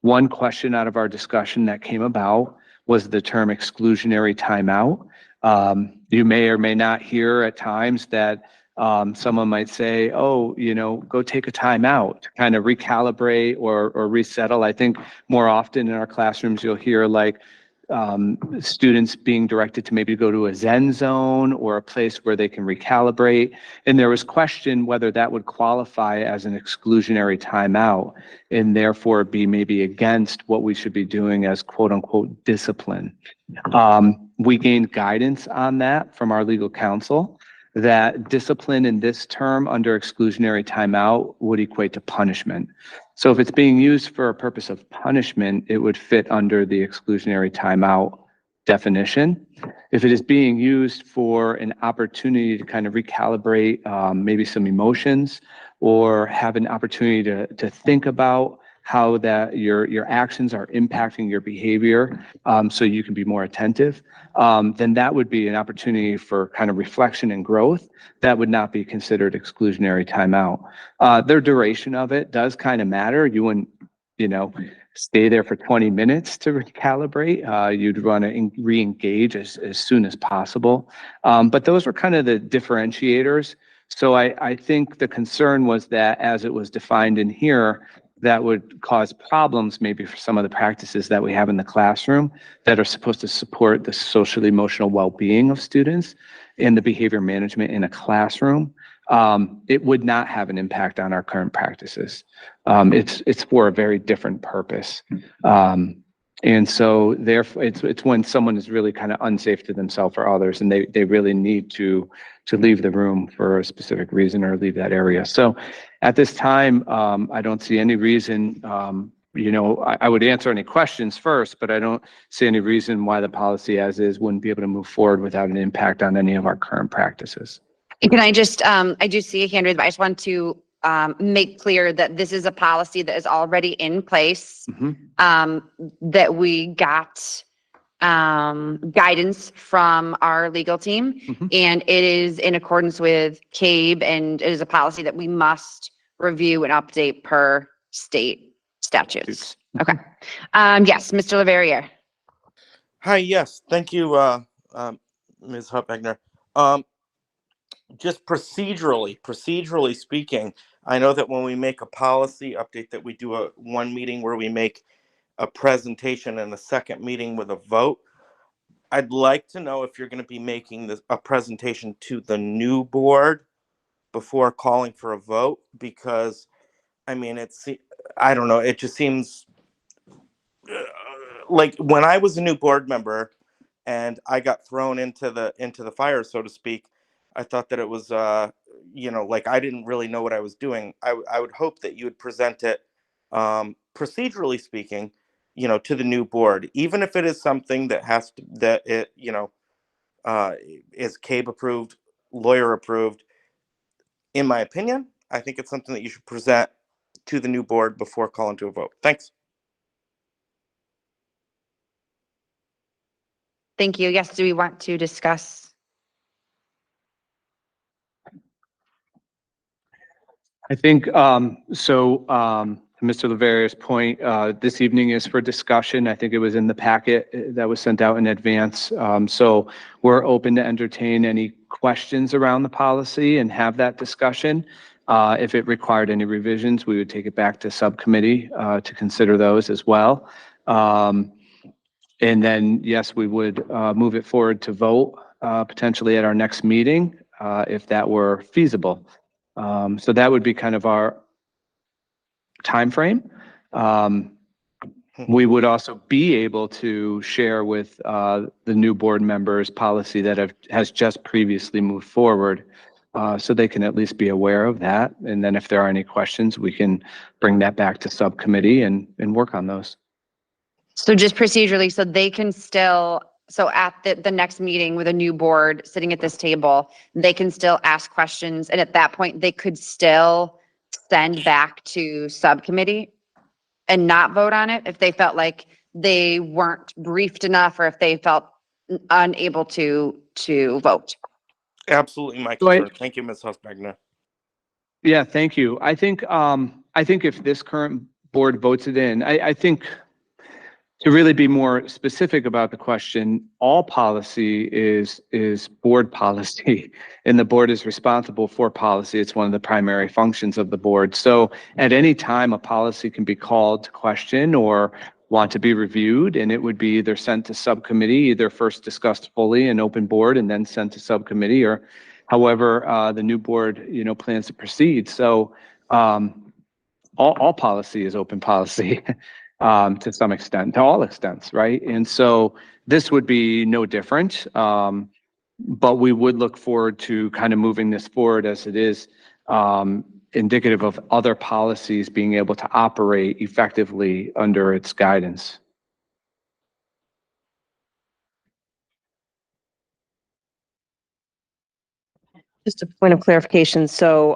One question out of our discussion that came about was the term exclusionary timeout. You may or may not hear at times that someone might say, oh, go take a timeout to kind of recalibrate or resettle. I think more often in our classrooms, you'll hear like, students being directed to maybe go to a Zen zone or a place where they can recalibrate. And there was question whether that would qualify as an exclusionary timeout and therefore be maybe against what we should be doing as quote unquote discipline. We gained guidance on that from our legal counsel that discipline in this term under exclusionary timeout would equate to punishment. So if it's being used for a purpose of punishment, it would fit under the exclusionary timeout definition. If it is being used for an opportunity to kind of recalibrate maybe some emotions or have an opportunity to think about how that your actions are impacting your behavior so you can be more attentive, then that would be an opportunity for kind of reflection and growth. That would not be considered exclusionary timeout. The duration of it does kind of matter. You wouldn't, stay there for 20 minutes to recalibrate. You'd want to re-engage as soon as possible. But those were kind of the differentiators. So I think the concern was that as it was defined in here, that would cause problems maybe for some of the practices that we have in the classroom that are supposed to support the social emotional well-being of students and the behavior management in a classroom. It would not have an impact on our current practices. It's for a very different purpose. And so therefore it's when someone is really kind of unsafe to themselves or others and they really need to leave the room for a specific reason or leave that area. So at this time, I don't see any reason, I would answer any questions first, but I don't see any reason why the policy as is wouldn't be able to move forward without an impact on any of our current practices. Can I just, I do see a hand raised, but I just want to make clear that this is a policy that is already in place, that we got guidance from our legal team, and it is in accordance with CABE, and it is a policy that we must review and update per state statutes. Okay. Yes, Mr. Leverrier. Hi, yes, thank you, Ms. Hupegner. Just procedurally speaking, I know that when we make a policy update that we do one meeting where we make a presentation and a second meeting with a vote. I'd like to know if you're going to be making a presentation to the new board before calling for a vote, because I mean, I don't know, it just seems like when I was a new board member and I got thrown into the fire, so to speak, I thought that it was, like I didn't really know what I was doing. I would hope that you would present it, procedurally speaking, to the new board, even if it is something that is CABE approved, lawyer approved. In my opinion, I think it's something that you should present to the new board before calling to a vote. Thanks. Thank you. Yes, do we want to discuss? I think, to Mr. Leverrier's point, this evening is for discussion. I think it was in the packet that was sent out in advance. So we're open to entertain any questions around the policy and have that discussion. If it required any revisions, we would take it back to subcommittee to consider those as well. And then, yes, we would move it forward to vote potentially at our next meeting if that were feasible. So that would be kind of our timeframe. We would also be able to share with the new board members policy that has just previously moved forward, so they can at least be aware of that. And then if there are any questions, we can bring that back to subcommittee and work on those. So just procedurally, so they can still, so at the next meeting with a new board sitting at this table, they can still ask questions. And at that point, they could still send back to subcommittee and not vote on it if they felt like they weren't briefed enough or if they felt unable to vote. Absolutely, my concern. Thank you, Ms. Husbagner. Yeah, thank you. I think if this current board votes it in, I think to really be more specific about the question, all policy is board policy, and the board is responsible for policy. It's one of the primary functions of the board. So at any time, a policy can be called to question or want to be reviewed, and it would be either sent to subcommittee, either first discussed fully in open board and then sent to subcommittee, or however the new board plans to proceed. So all policy is open policy. To some extent, to all extents, right? And so this would be no different, but we would look forward to kind of moving this forward as it is indicative of other policies being able to operate effectively under its guidance. Just a point of clarification. So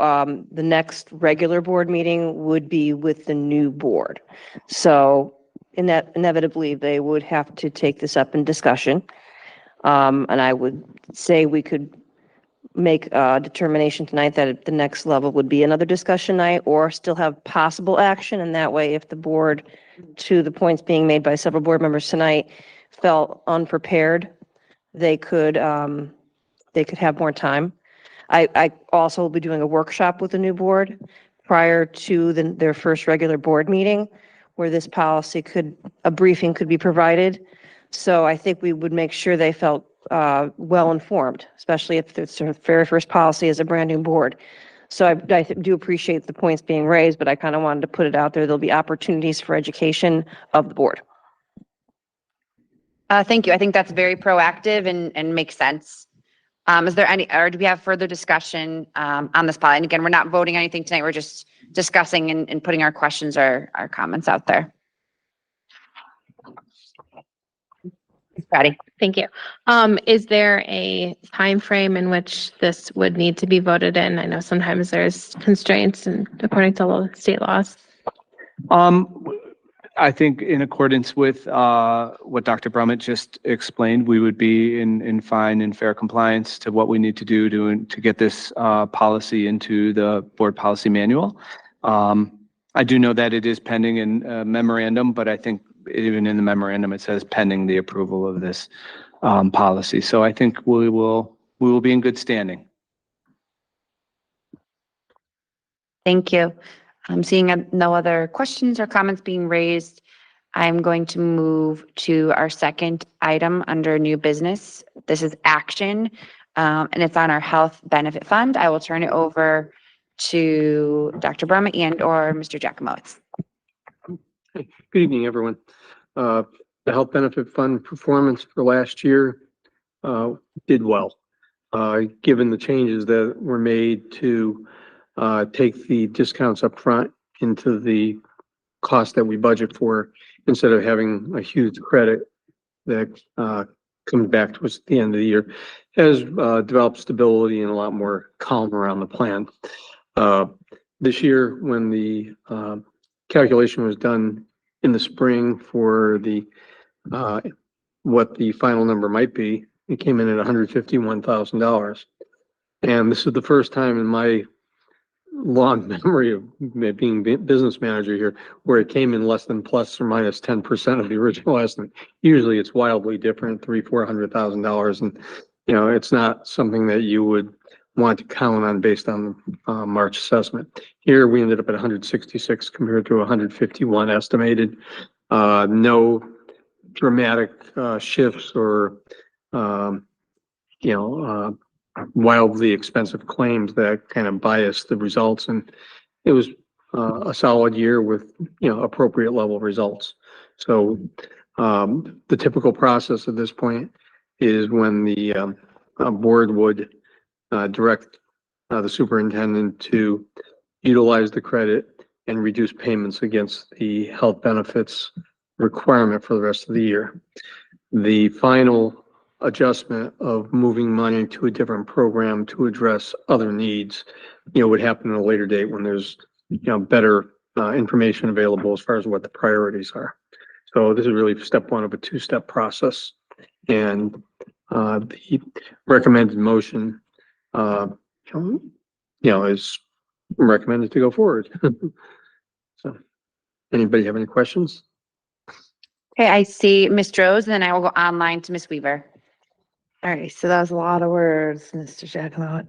the next regular board meeting would be with the new board. So inevitably, they would have to take this up in discussion. And I would say we could make a determination tonight that at the next level would be another discussion night or still have possible action. And that way, if the board, to the points being made by several board members tonight, felt unprepared, they could have more time. I also will be doing a workshop with the new board prior to their first regular board meeting where this policy a briefing could be provided. So I think we would make sure they felt well informed, especially if it's their very first policy as a brand new board. So I do appreciate the points being raised, but I kind of wanted to put it out there. There'll be opportunities for education of the board. Thank you. I think that's very proactive and makes sense. Is there or do we have further discussion on this policy? And again, we're not voting anything tonight. We're just discussing and putting our questions or our comments out there. Patty. Thank you. Is there a time frame in which this would need to be voted in? I know sometimes there's constraints and according to state laws. I think in accordance with what Dr. Brummett just explained, we would be in fine and fair compliance to what we need to do to get this policy into the board policy manual. I do know that it is pending in a memorandum, but I think even in the memorandum, it says pending the approval of this policy. So I think we will be in good standing. Thank you. I'm seeing no other questions or comments being raised. I'm going to move to our second item under new business. This is action, and it's on our health benefit fund. I will turn it over to Dr. Brummett and or Mr. Jacomowitz. Good evening, everyone. The health benefit fund performance for last year did well, given the changes that were made to take the discounts up front into the cost that we budget for instead of having a huge credit that comes back to us at the end of the year, has developed stability and a lot more calm around the plan. This year, when the calculation was done in the spring for the what the final number might be, it came in at $151,000. And this is the first time in my long memory of being business manager here where it came in less than plus or minus 10% of the original estimate. Usually it's wildly different, $300,000 to $400,000. And, it's not something that you would want to count on based on March assessment. Here, we ended up at 166 compared to 151 estimated. No dramatic shifts or wildly expensive claims that kind of bias the results. And it was a solid year with, appropriate level results. So the typical process at this point is when the board would direct the superintendent to utilize the credit and reduce payments against the health benefits requirement for the rest of the year. The final adjustment of moving money to a different program to address other needs, would happen at a later date when there's, better information available as far as what the priorities are. So this is really step one of a two-step process. And the recommended motion, is recommended to go forward. So, anybody have any questions? Okay, I see Ms. Rose, and then I will go online to Ms. Weaver. All right, so that was a lot of words, Mr. Jackalot.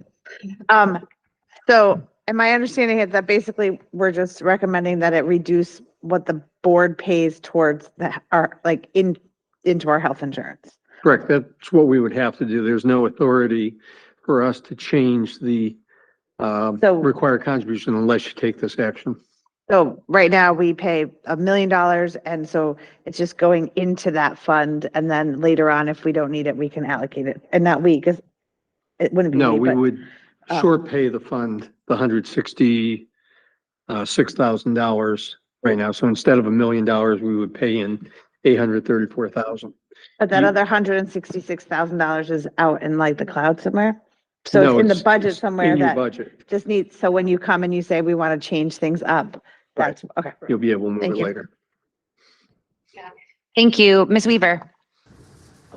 So am I understanding it that basically we're just recommending that it reduce what the board pays towards into our health insurance? Correct. That's what we would have to do. There's no authority for us to change the required contribution unless you take this action. So right now we pay $1 million, and so it's just going into that fund, and then later on, if we don't need it, we can allocate it. And not we, because it wouldn't be. No, me, we but- would short pay the fund, the $166,000 right now. So instead of $1 million, we would pay in $834,000. But that other $166,000 is out in like the cloud somewhere? So No, it's in the it's- budget it's somewhere in your that budget. just needs, so when you come and you say, we want to change things up, that's, okay. You'll be able to move Thank it you. later. Thank you, Ms. Weaver.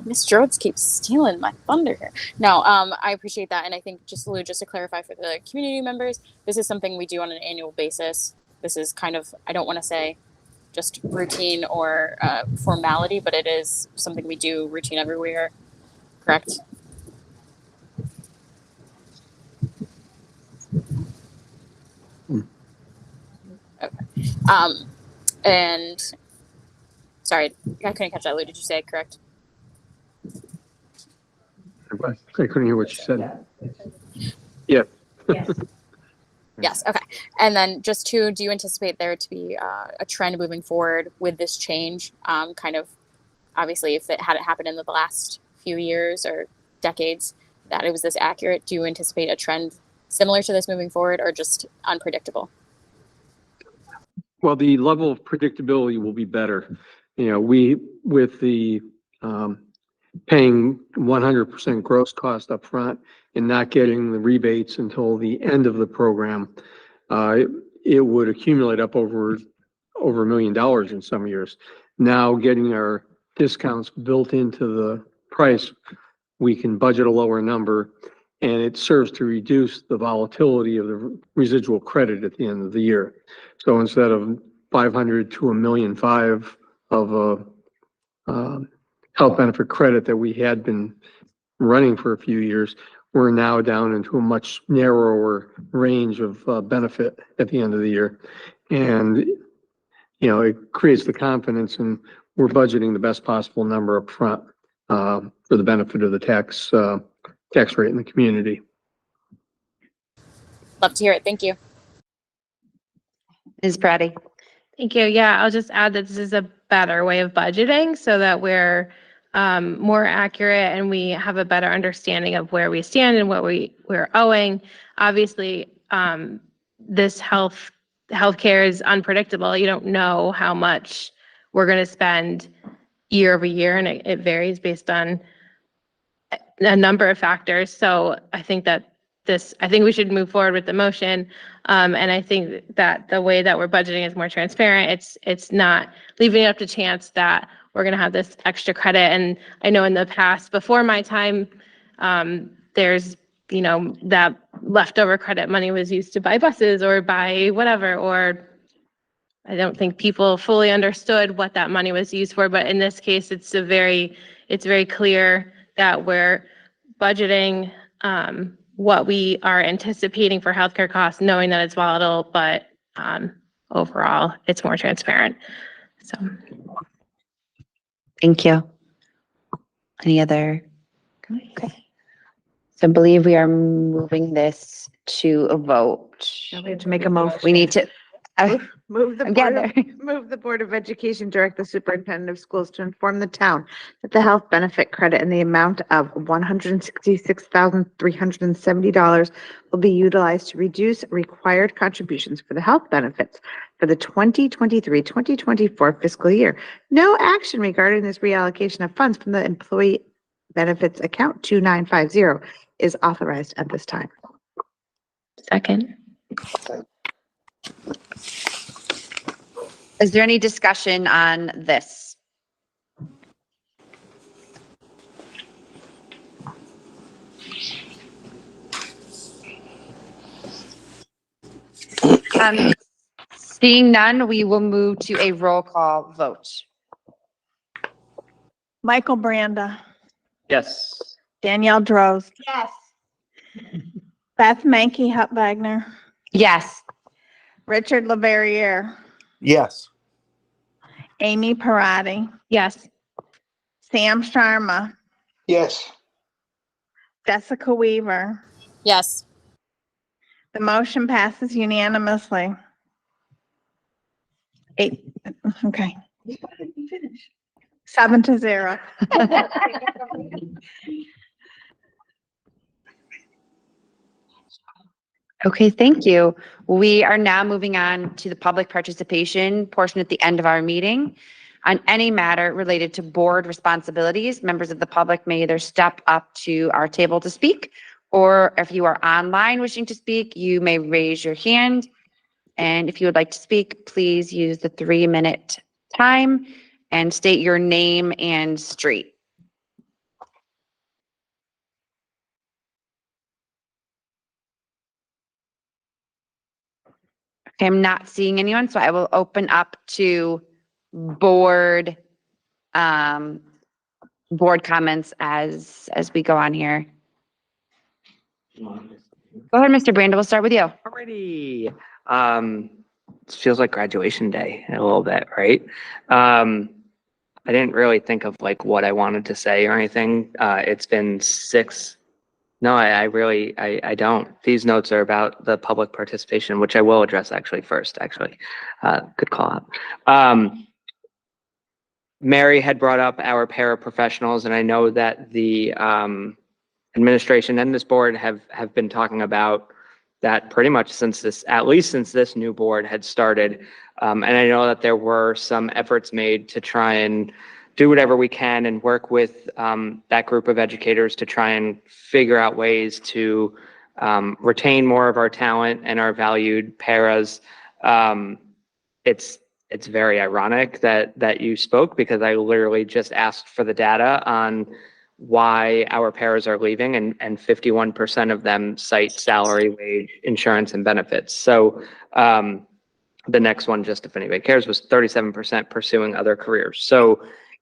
Ms. Rhodes keeps stealing my thunder here. No, I appreciate that. And I think just Lou, just to clarify for the community members, this is something we do on an annual basis. This is kind of, I don't want to say just routine or formality, but it is something we do routine everywhere. Correct? Okay. And sorry, I couldn't catch that, Lou. Did you say it correct? I couldn't hear what you said. Yeah. Yes. Okay. And then just do you anticipate there to be a trend moving forward with this change? Kind of, obviously, if it hadn't happened in the last few years or decades, that it was this accurate, do you anticipate a trend similar to this moving forward or just unpredictable? Well, the level of predictability will be better. With the paying 100% gross cost up front and not getting the rebates until the end of the program, it would accumulate up over $1 million in some years. Now getting our discounts built into the price, we can budget a lower number, and it serves to reduce the volatility of the residual credit at the end of the year. So instead of 500 to $1.5 million of a health benefit credit that we had been running for a few years, we're now down into a much narrower range of benefit at the end of the year. And, it creates the confidence, and we're budgeting the best possible number up front for the benefit of the tax rate in the community. Love to hear it. Thank you. Ms. Pratty. Thank you. Yeah, I'll just add that this is a better way of budgeting so that we're more accurate and we have a better understanding of where we stand and what we're owing. Obviously, this healthcare is unpredictable. You don't know how much we're going to spend year over year, and it varies based on a number of factors. So I think we should move forward with the motion. And I think that the way that we're budgeting is more transparent. It's not leaving it up to chance that we're going to have this extra credit. And I know in the past, before my time, there's, that leftover credit money was used to buy buses or buy whatever, or I don't think people fully understood what that money was used for. But in this case, it's very clear that we're budgeting what we are anticipating for healthcare costs, knowing that it's volatile, but overall, it's more transparent. So. Thank you. Any other? Okay. So I believe we are moving this to a vote. We have to make a motion. We need to. Move the I'm Board getting of, move the Board of Education direct the superintendent of schools to inform the town that the health benefit credit in the amount of $166,370 will be utilized to reduce required contributions for the health benefits for the 2023-2024 fiscal year. No action regarding this reallocation of funds from the employee benefits account 2950 is authorized at this time. Second. Is there any discussion on this? Seeing none, we will move to a roll call vote. Michael Branda, Yes. Danielle Droz, Yes. Beth Mankey Hupwagner, Yes. Richard LaVerriere, Yes. Amy Parati, Yes. Sam Sharma, Yes. Jessica Weaver. Yes. The motion passes unanimously. 8, okay. 7-0. Okay, thank you. We are now moving on to the public participation portion at the end of our meeting. On any matter related to board responsibilities, members of the public may either step up to our table to speak, or if you are online wishing to speak, you may raise your hand. And if you would like to speak, please use the 3-minute time and state your name and street. Okay, I'm not seeing anyone, so I will open up to board board comments as we go on here. Go ahead, Mr. Branda. We'll start with you. Alrighty. It feels like graduation day a little bit, right? I didn't really think of like what I wanted to say or anything. It's been 6. No, I really don't. These notes are about the public participation, which I will address actually first, actually. Good call out. Mary had brought up our paraprofessionals, and I know that the administration and this board have been talking about that pretty much since this, at least since this new board had started. And I know that there were some efforts made to try and do whatever we can and work with that group of educators to try and figure out ways to retain more of our talent and our valued paras. It's very ironic that you spoke, because I literally just asked for the data on why our paras are leaving, and 51% of them cite salary, wage, insurance, and benefits. So the next one, just if anybody cares, was 37% pursuing other careers. So,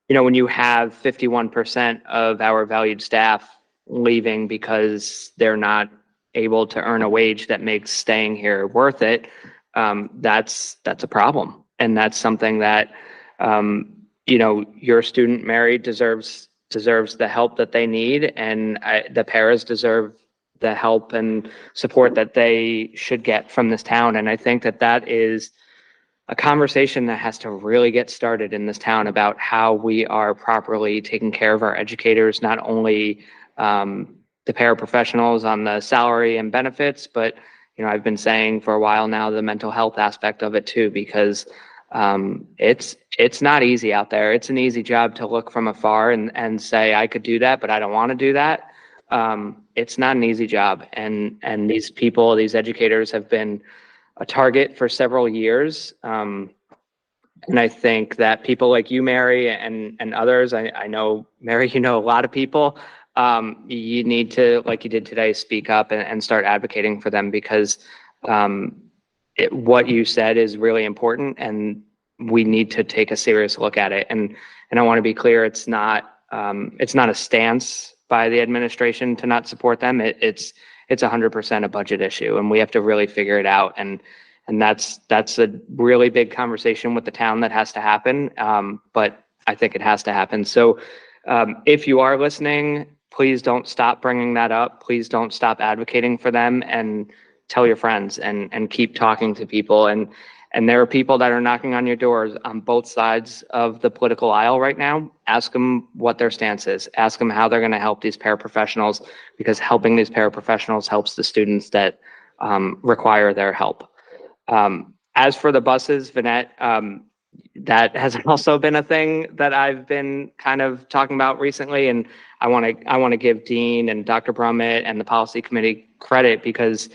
you know, when you have 51% of our valued staff leaving because they're not able to earn a wage that makes staying here worth it, that's a problem. And that's something that, you know, your student, Mary, deserves the help that they need, and the paras deserve the help and support that they should get from this town. And I think that is a conversation that has to really get started in this town about how we are properly taking care of our educators, not only the paraprofessionals on the salary and benefits, but, you know, I've been saying for a while now, the mental health aspect of it too, because it's not easy out there. It's an easy job to look from afar and say, I could do that, but I don't want to do that. It's not an easy job. And these people, these educators have been a target for several years. And I think that people like you, Mary, and others, I know, Mary, you know a lot of people, you need to, like you did today, speak up and start advocating for them, because what you said is really important, and we need to take a serious look at it. And I want to be clear, it's not a stance by the administration to not support them. It's it's 100% a budget issue, and we have to really figure it out. And that's a really big conversation with the town that has to happen. But I think it has to happen. So if you are listening, please don't stop bringing that up. Please don't stop advocating for them, and tell your friends and keep talking to people. And there are people that are knocking on your doors on both sides of the political aisle right now. Ask them what their stance is. Ask them how they're going to help these paraprofessionals, because helping these paraprofessionals helps the students that require their help. As for the buses, Vanette, that has also been a thing that I've been kind of talking about recently, and I want to give Dean and Dr. Brummett and the policy committee credit, because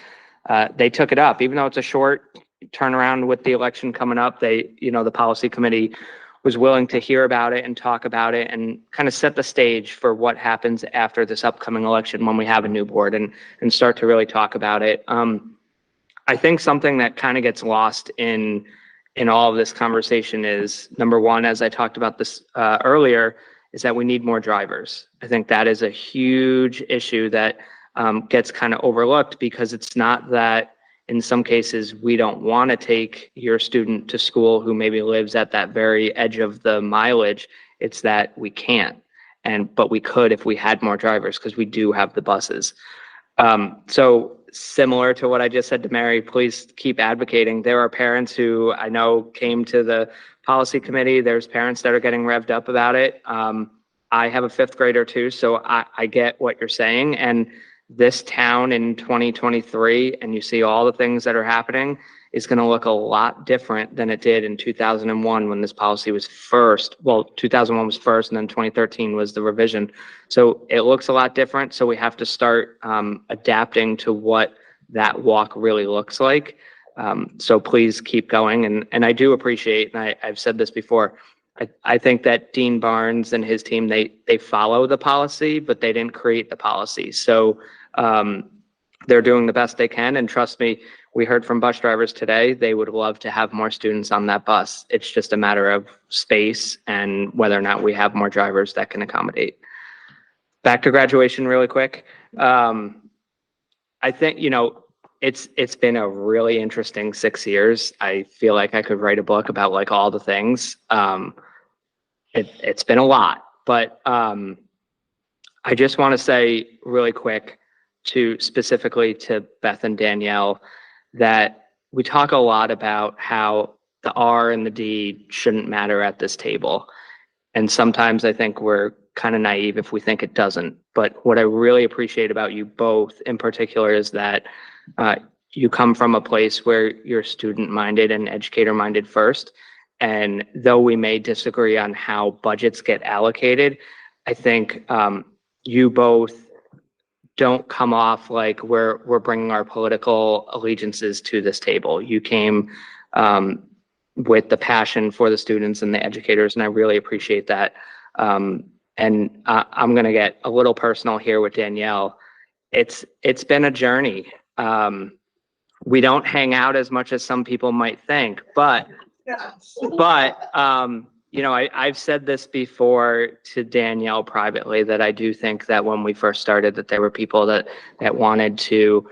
they took it up, even though it's a short turnaround with the election coming up. The policy committee was willing to hear about it and talk about it and kind of set the stage for what happens after this upcoming election when we have a new board, and start to really talk about it. I think something that kind of gets lost in all of this conversation is, number one, as I talked about this earlier, is that we need more drivers. I think that is a huge issue that gets kind of overlooked, because it's not that in some cases we don't want to take your student to school who maybe lives at that very edge of the mileage. It's that we can't, but we could if we had more drivers, because we do have the buses. So similar to what I just said to Mary, please keep advocating. There are parents who I know came to the policy committee. There's parents that are getting revved up about it. I have a 5th grader too, so I get what you're saying. And this town in 2023, and you see all the things that are happening, is going to look a lot different than it did in 2001 when this policy was first. Well, 2001 was first, and then 2013 was the revision. So it looks a lot different. So we have to start adapting to what that walk really looks like. So please keep going. And I do appreciate, and I've said this before, I think that Dean Barnes and his team, they follow the policy, but they didn't create the policy. So they're doing the best they can. And trust me, we heard from bus drivers today, they would love to have more students on that bus. It's just a matter of space and whether or not we have more drivers that can accommodate. Back to graduation really quick. I think, it's been a really interesting 6 years. I feel like I could write a book about like all the things. It's been a lot, but I just want to say really quick specifically to Beth and Danielle, that we talk a lot about how the R and the D shouldn't matter at this table. And sometimes I think we're kind of naive if we think it doesn't. But what I really appreciate about you both in particular is that you come from a place where you're student-minded and educator-minded first. And though we may disagree on how budgets get allocated, I think you both don't come off like we're bringing our political allegiances to this table. You came with the passion for the students and the educators, and I really appreciate that. And I'm going to get a little personal here with Danielle. It's been a journey. We don't hang out as much as some people might think, but I've said this before to Danielle privately, that I do think that when we first started, that there were people that wanted to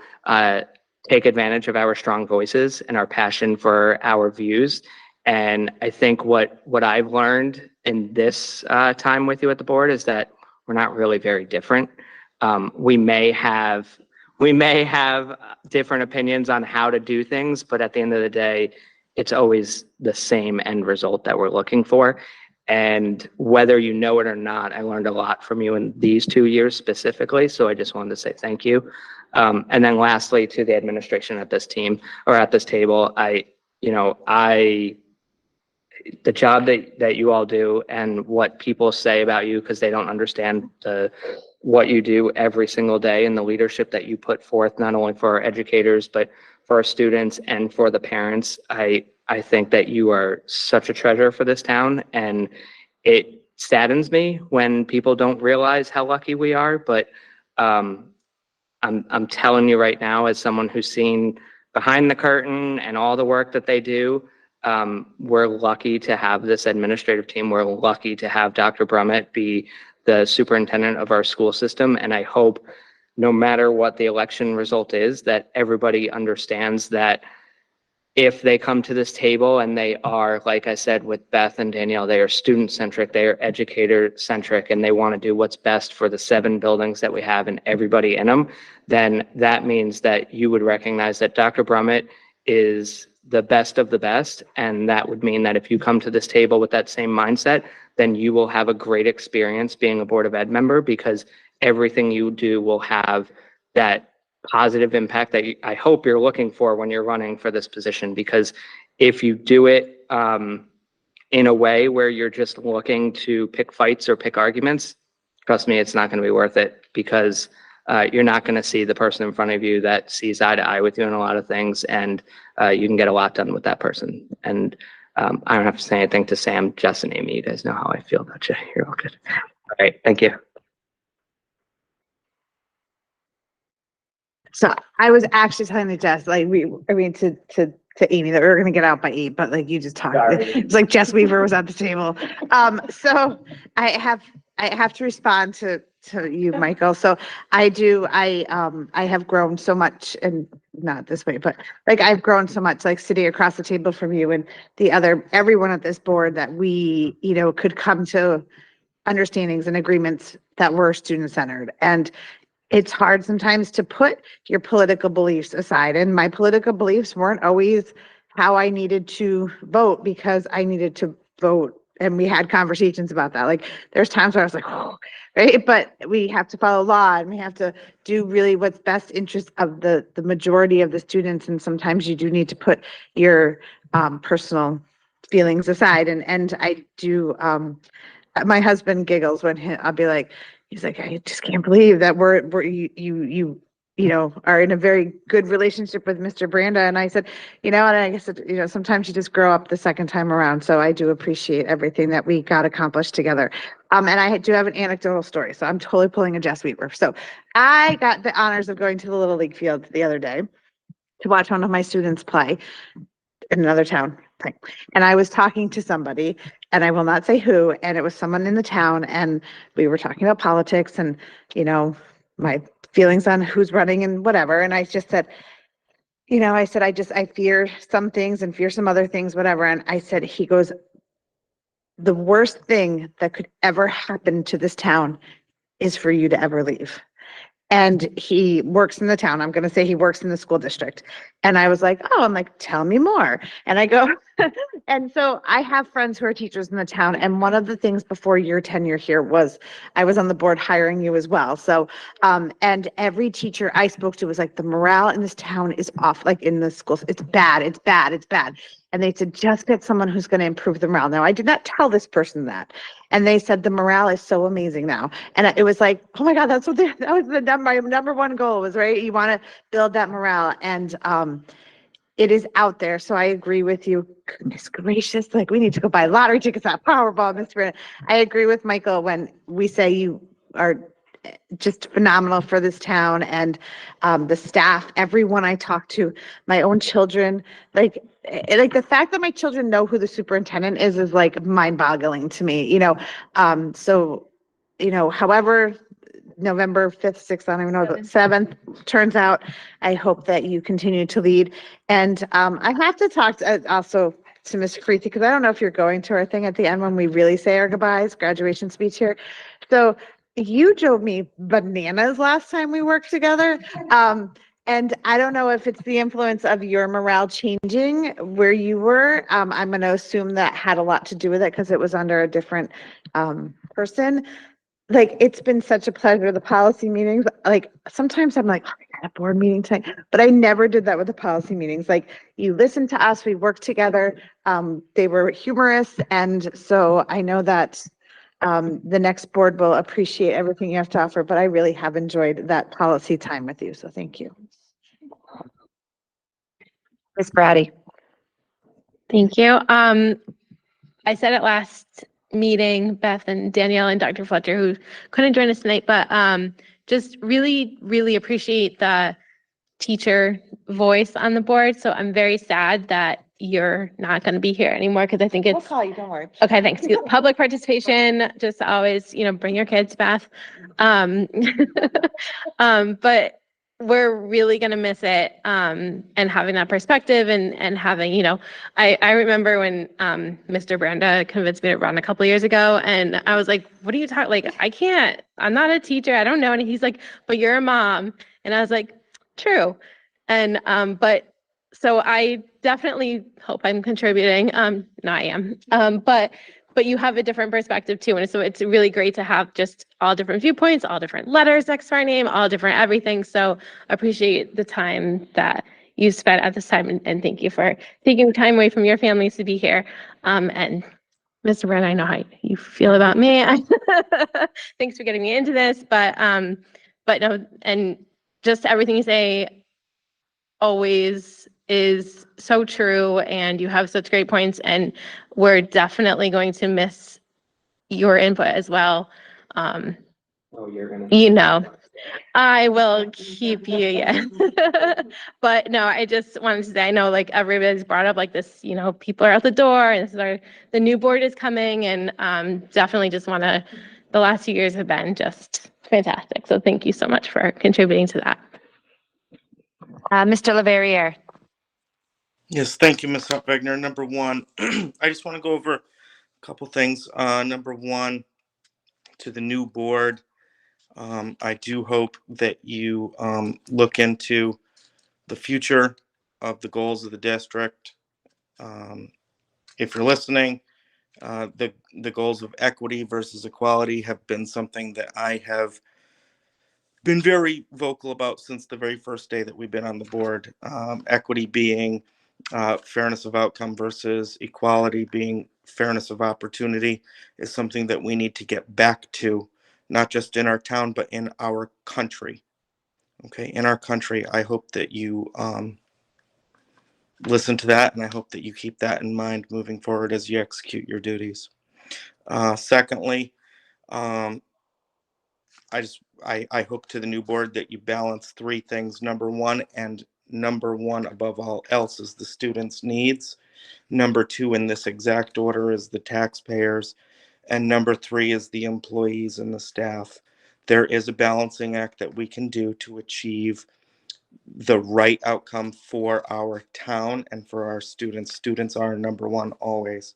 take advantage of our strong voices and our passion for our views. And I think what I've learned in this time with you at the board is that we're not really very different. We may have different opinions on how to do things, but at the end of the day, it's always the same end result that we're looking for. And whether you know it or not, I learned a lot from you in these 2 years specifically. So I just wanted to say thank you. And then lastly, to the administration at this team or at this table, the job that you all do and what people say about you, because they don't understand what you do every single day and the leadership that you put forth, not only for our educators, but for our students and for the parents. I think that you are such a treasure for this town, and it saddens me when people don't realize how lucky we are. But I'm telling you right now, as someone who's seen behind the curtain and all the work that they do, we're lucky to have this administrative team. We're lucky to have Dr. Brummett be the superintendent of our school system. And I hope no matter what the election result is, that everybody understands that if they come to this table and they are, like I said, with Beth and Danielle, they are student-centric, they are educator-centric, and they want to do what's best for the 7 buildings that we have and everybody in them, then that means that you would recognize that Dr. Brummett is the best of the best. And that would mean that if you come to this table with that same mindset, then you will have a great experience being a Board of Ed member, because everything you do will have that positive impact that I hope you're looking for when you're running for this position. Because if you do it in a way where you're just looking to pick fights or pick arguments, trust me, it's not going to be worth it, because you're not going to see the person in front of you that sees eye to eye with you in a lot of things, and you can get a lot done with that person. And I don't have to say anything to Sam, Jess, and Amy. You guys know how I feel about you. You're all good. All right, thank you. So I was actually telling the Jess, like to Amy that we were gonna get out by 8, but like you just talked. It's like Jess Weaver was at the table. So I have to respond to you, Michael. So I have grown so much, and not this way, but like I've grown so much, like sitting across the table from you and everyone at this board, that we, could come to understandings and agreements that were student-centered. And it's hard sometimes to put your political beliefs aside. And my political beliefs weren't always how I needed to vote, because I needed to vote. And we had conversations about that. Like there's times where I was like, oh, right. But we have to follow law, and we have to do really what's best interest of the majority of the students. And sometimes you do need to put your personal feelings aside. And I do, my husband giggles when I'll be like, he's like, I just can't believe that you are in a very good relationship with Mr. Branda. And I said, and I guess, sometimes you just grow up the second time around. So I do appreciate everything that we got accomplished together. And I do have an anecdotal story. So I'm totally pulling a Jess Weaver. So I got the honors of going to the Little League field the other day to watch one of my students play in another town. And I was talking to somebody, and I will not say who, and it was someone in the town, and we were talking about politics and, my feelings on who's running and whatever. And I just said, I fear some things and fear some other things, whatever. And I said, he goes, the worst thing that could ever happen to this town is for you to ever leave. And he works in the town. I'm going to say he works in the school district. And I was like, I'm like, tell me more. And I go, and so I have friends who are teachers in the town. And one of the things before your tenure here was I was on the board hiring you as well. So, and every teacher I spoke to was like, the morale in this town is off, like in the schools. It's bad. It's bad. It's bad. And they said, just get someone who's going to improve the morale. Now, I did not tell this person that. And they said, the morale is so amazing now. And it was like, oh my God, that was my number one goal was, right? You want to build that morale. And it is out there. So I agree with you. Goodness gracious. Like we need to go buy lottery tickets at Powerball, Miss Brenda. I agree with Michael when we say you are just phenomenal for this town, and the staff, everyone I talk to, my own children, like the fact that my children know who the superintendent is like mind-boggling to me, so, however, November 5th, 6th, I don't even know, the 7th turns out, I hope that you continue to lead. And I have to talk also to Ms. Freethy, because I don't know if you're going to our thing at the end when we really say our goodbyes, graduation speech here. So you drove me bananas last time we worked together. And I don't know if it's the influence of your morale changing where you were. I'm going to assume that had a lot to do with it because it was under a different person. Like, it's been such a pleasure, the policy meetings. Like, sometimes I'm like, oh, I got a board meeting tonight, but I never did that with the policy meetings. Like, you listened to us, we worked together. They were humorous. And so I know that the next board will appreciate everything you have to offer, but I really have enjoyed that policy time with you. So thank you. Ms. Brady. Thank you. I said it last meeting, Beth and Danielle and Dr. Fletcher, who couldn't join us tonight, but just really, really appreciate the teacher voice on the board. So I'm very sad that you're not going to be here anymore because I think We'll it's call you, don't worry. okay. Thanks. Public participation, just always, bring your kids, Beth. Um, but we're really going to miss it. And having that perspective and having, I remember when Mr. Branda convinced me to run a couple of years ago, and I was like, what are you talking? Like, I can't, I'm not a teacher. I don't know. And he's like, but you're a mom. And I was like, true. And, but so I definitely hope I'm contributing. No, I am. But you have a different perspective too. And so it's really great to have just all different viewpoints, all different letters next to our name, all different everything. So appreciate the time that you spent at this time, and thank you for taking time away from your families to be here. And Mr. Brand, I know how you feel about me. Thanks for getting me into this, but no, and just everything you say always is so true, and you have such great points, and we're definitely going to miss your input as well. Oh, you're gonna. I will keep you, yeah. But no, I just wanted to say, I know like everybody's brought up like this, people are at the door, and the new board is coming, and definitely just the last few years have been just fantastic. So thank you so much for contributing to that. Mr. Leverrier. Yes, thank you, Ms. Hupwagner. Number one, I just want to go over a couple things. Number one, to the new board, I do hope that you look into the future of the goals of the district. If you're listening, the goals of equity versus equality have been something that I have been very vocal about since the very first day that we've been on the board. Equity being fairness of outcome versus equality being fairness of opportunity is something that we need to get back to, not just in our town, but in our country. Okay, in our country. I hope that you listen to that, and I hope that you keep that in mind moving forward as you execute your duties. Secondly, I hope to the new board that you balance three things. Number one above all else is the students' needs. Number two, in this exact order, is the taxpayers. And number three is the employees and the staff. There is a balancing act that we can do to achieve the right outcome for our town and for our students. Students are number one always.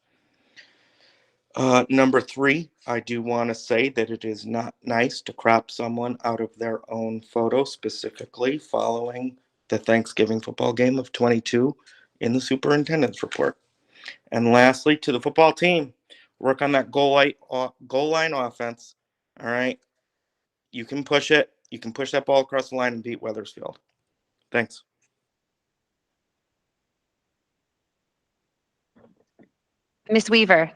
Number three, I do want to say that it is not nice to crop someone out of their own photo, specifically following the Thanksgiving football game of 22 in the superintendent's report. And lastly, to the football team, work on that goal line offense. All right. You can push it. You can push that ball across the line and beat Weathersfield. Thanks. Ms. Weaver.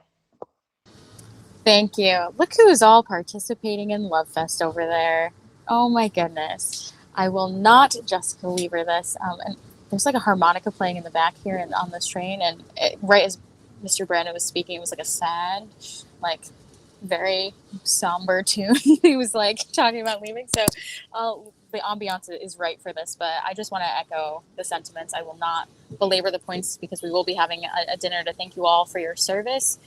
Thank you. Look who's all participating in Love Fest over there. Oh my goodness. I will not Jessica Weaver this. And there's like a harmonica playing in the back here and on this train. And right as Mr. Brandon was speaking, it was like a sad, like very somber tune. He was like talking about leaving. So the ambiance is right for this. But I just want to echo the sentiments. I will not belabor the points because we will be having a dinner to thank you all for your service.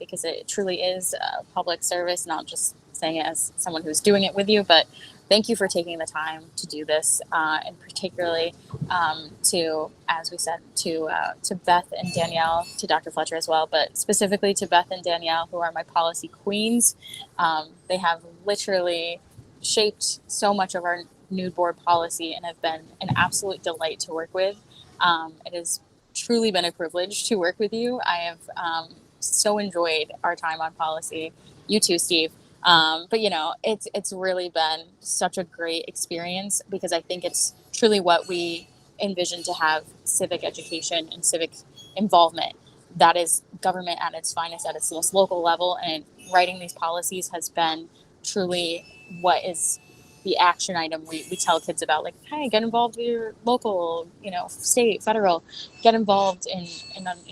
Because it truly is a public service, not just saying it as someone who's doing it with you, but thank you for taking the time to do this, and particularly to, as we said, to Beth and Danielle, to Dr. Fletcher as well, but specifically to Beth and Danielle, who are my policy queens. They have literally shaped so much of our new board policy and have been an absolute delight to work with. It has truly been a privilege to work with you. I have so enjoyed our time on policy. You too, Steve. But it's really been such a great experience because I think it's truly what we envision to have civic education and civic involvement. That is government at its finest, at its most local level, and writing these policies has been truly what is the action item we tell kids about, like, hey, get involved with your local, state, federal, get involved in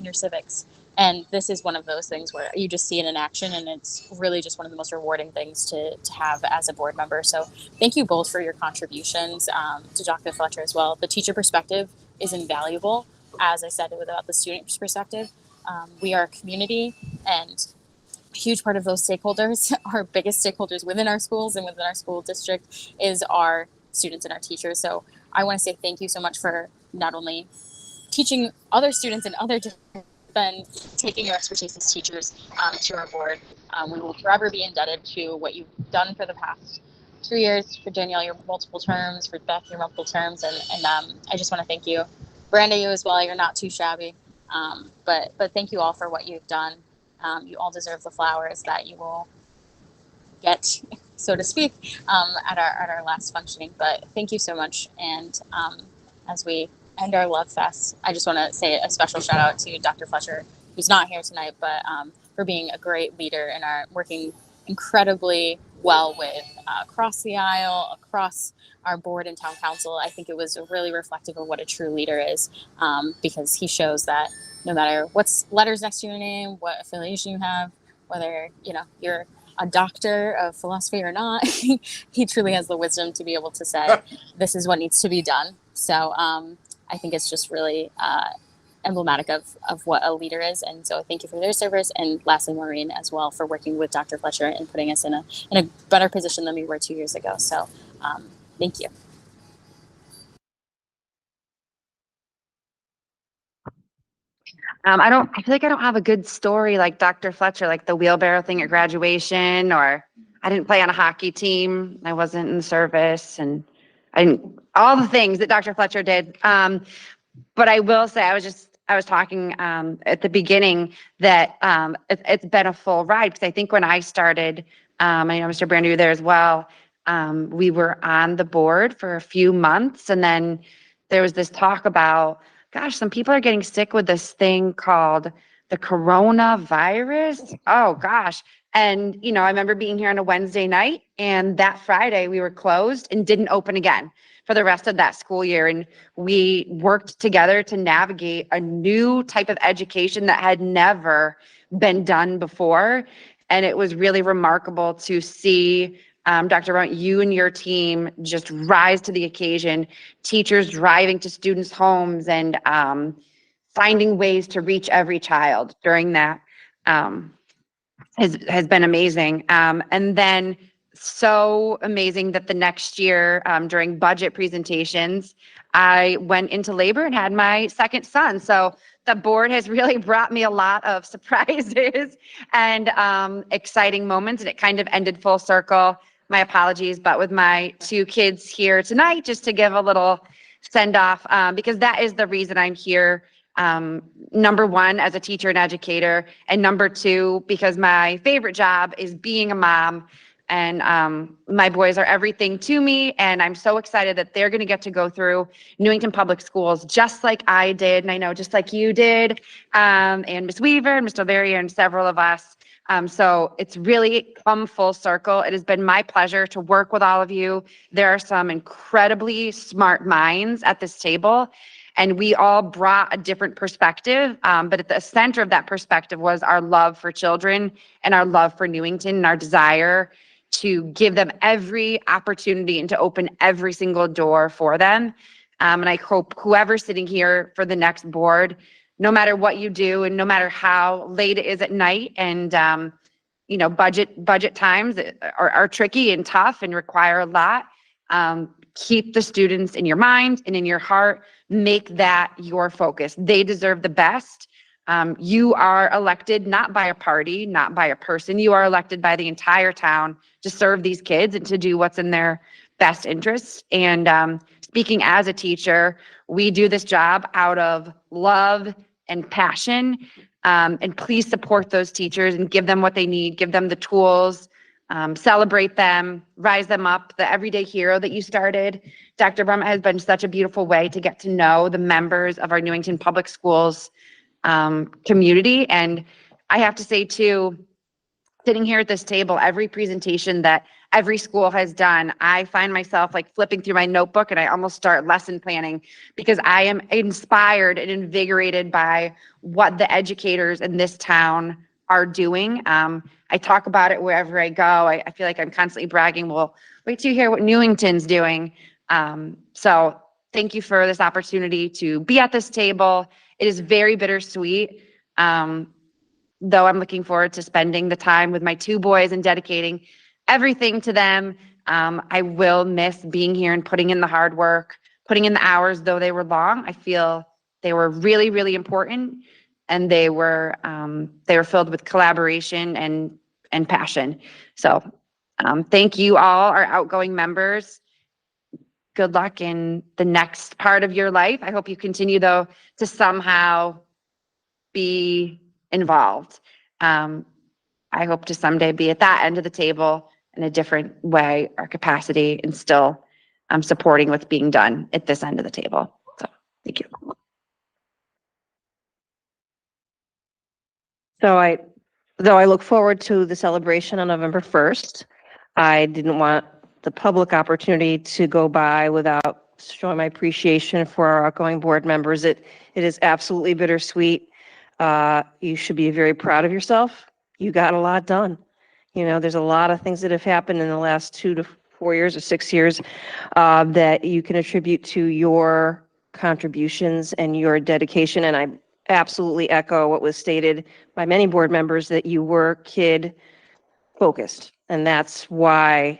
your civics. And this is one of those things where you just see it in action, and it's really just one of the most rewarding things to have as a board member. So thank you both for your contributions, to Dr. Fletcher as well. The teacher perspective is invaluable, as I said, about the student's perspective. We are a community, and a huge part of those stakeholders, our biggest stakeholders within our schools and within our school district, is our students and our teachers. So I want to say thank you so much for not only teaching other students and other then taking your expertise as teachers to our board. We will forever be indebted to what you've done for the past 2 years, for Danielle, your multiple terms, for Beth, your multiple terms, and I just want to thank you. Brenda, you as well, you're not too shabby. But thank you all for what you've done. You all deserve the flowers that you will get, so to speak, at our last functioning. But thank you so much. And as we end our Love Fest, I just want to say a special shout out to Dr. Fletcher, who's not here tonight, but for being a great leader and working incredibly well with across the aisle, across our board and town council. I think it was really reflective of what a true leader is, because he shows that no matter what's letters next to your name, what affiliation you have, whether you're a doctor of philosophy or not, he truly has the wisdom to be able to say, this is what needs to be done. So I think it's just really emblematic of what a leader is. And so thank you for their service. And lastly, Maureen as well, for working with Dr. Fletcher and putting us in a better position than we were 2 years ago. So thank you. I feel like I don't have a good story like Dr. Fletcher, like the wheelbarrow thing at graduation, or I didn't play on a hockey team. I wasn't in the service, and all the things that Dr. Fletcher did. But I will say, I was talking at the beginning that it's been a full ride, because I think when I started, I know Mr. Brandy, you were there as well. We were on the board for a few months, and then there was this talk about, gosh, some people are getting sick with this thing called the coronavirus. Oh gosh. And, I remember being here on a Wednesday night, and that Friday we were closed and didn't open again for the rest of that school year. And we worked together to navigate a new type of education that had never been done before. And it was really remarkable to see Dr. Runt, you and your team just rise to the occasion, teachers driving to students' homes and finding ways to reach every child during that has been amazing. And then so amazing that the next year during budget presentations, I went into labor and had my second son. So the board has really brought me a lot of surprises and exciting moments, and it kind of ended full circle. My apologies, but with my 2 kids here tonight, just to give a little send off, because that is the reason I'm here. Number 1, as a teacher and educator, and number 2, because my favorite job is being a mom, and my boys are everything to me, and I'm so excited that they're going to get to go through Newington Public Schools just like I did, and I know just like you did, and Ms. Weaver and Mr. Barrier and several of us. So it's really come full circle. It has been my pleasure to work with all of you. There are some incredibly smart minds at this table, and we all brought a different perspective. But at the center of that perspective was our love for children and our love for Newington and our desire to give them every opportunity and to open every single door for them. And I hope whoever's sitting here for the next board, no matter what you do and no matter how late it is at night, and budget times are tricky and tough and require a lot, keep the students in your mind and in your heart. Make that your focus. They deserve the best. You are elected not by a party, not by a person. You are elected by the entire town to serve these kids and to do what's in their best interests. And speaking as a teacher, we do this job out of love and passion. And please support those teachers and give them what they need, give them the tools, celebrate them, rise them up. The everyday hero that you started, Dr. Brummett, has been such a beautiful way to get to know the members of our Newington Public Schools community. And I have to say too, sitting here at this table, every presentation that every school has done, I find myself like flipping through my notebook and I almost start lesson planning, because I am inspired and invigorated by what the educators in this town are doing. I talk about it wherever I go. I feel like I'm constantly bragging. Well, wait till you hear what Newington's doing. So thank you for this opportunity to be at this table It is very bittersweet. Though I'm looking forward to spending the time with my two boys and dedicating everything to them. I will miss being here and putting in the hard work, putting in the hours, though they were long. I feel they were really, really important, and they were filled with collaboration and passion. So thank you all, our outgoing members. Good luck in the next part of your life. I hope you continue, though, to somehow be involved. I hope to someday be at that end of the table in a different way or capacity, and still supporting what's being done at this end of the table. So thank you. So though I look forward to the celebration on November 1st, I didn't want the public opportunity to go by without showing my appreciation for our outgoing board members. It is absolutely bittersweet. You should be very proud of yourself. You got a lot done. You know, there's a lot of things that have happened in the last 2 to 4 years or 6 years that you can attribute to your contributions and your dedication. And I absolutely echo what was stated by many board members, that you were kid focused. And that's why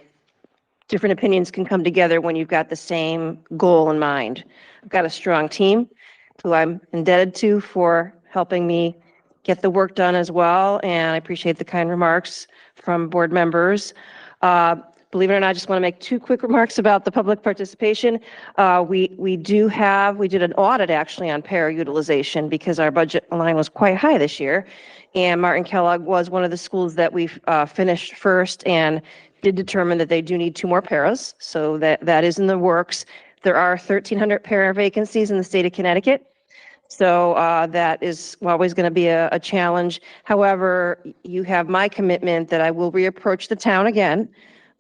different opinions can come together when you've got the same goal in mind. I've got a strong team who I'm indebted to for helping me get the work done as well. And I appreciate the kind remarks from board members. Believe it or not, I just want to make 2 quick remarks about the public participation. We did an audit actually on para utilization because our budget line was quite high this year. And Martin Kellogg was one of the schools that we finished first and did determine that they do need 2 more paras. So that is in the works. There are 1,300 para vacancies in the state of Connecticut. So that is always going to be a challenge. However, you have my commitment that I will reapproach the town again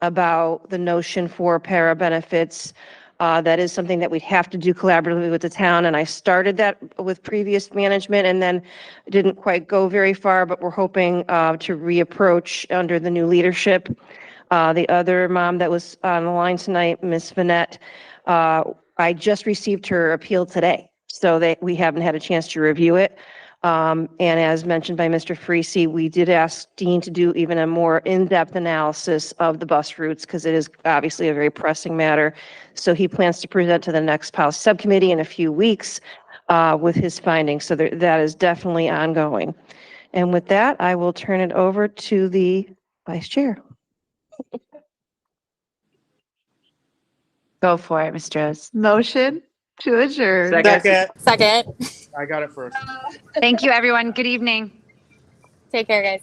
about the notion for para benefits. That is something that we'd have to do collaboratively with the town. And I started that with previous management and then didn't quite go very far, but we're hoping to reapproach under the new leadership. The other mom that was on the line tonight, Miss Vanette, I just received her appeal today, so that we haven't had a chance to review it. And as mentioned by Mr. Freese, we did ask Dean to do even a more in-depth analysis of the bus routes because it is obviously a very pressing matter. So he plans to present to the next policy subcommittee in a few weeks with his findings. So that is definitely ongoing. And with that, I will turn it over to the vice chair. Go for it, Ms. Rose. Motion to adjourn. Second. I got it first. Thank you, everyone. Good evening. Take care, guys.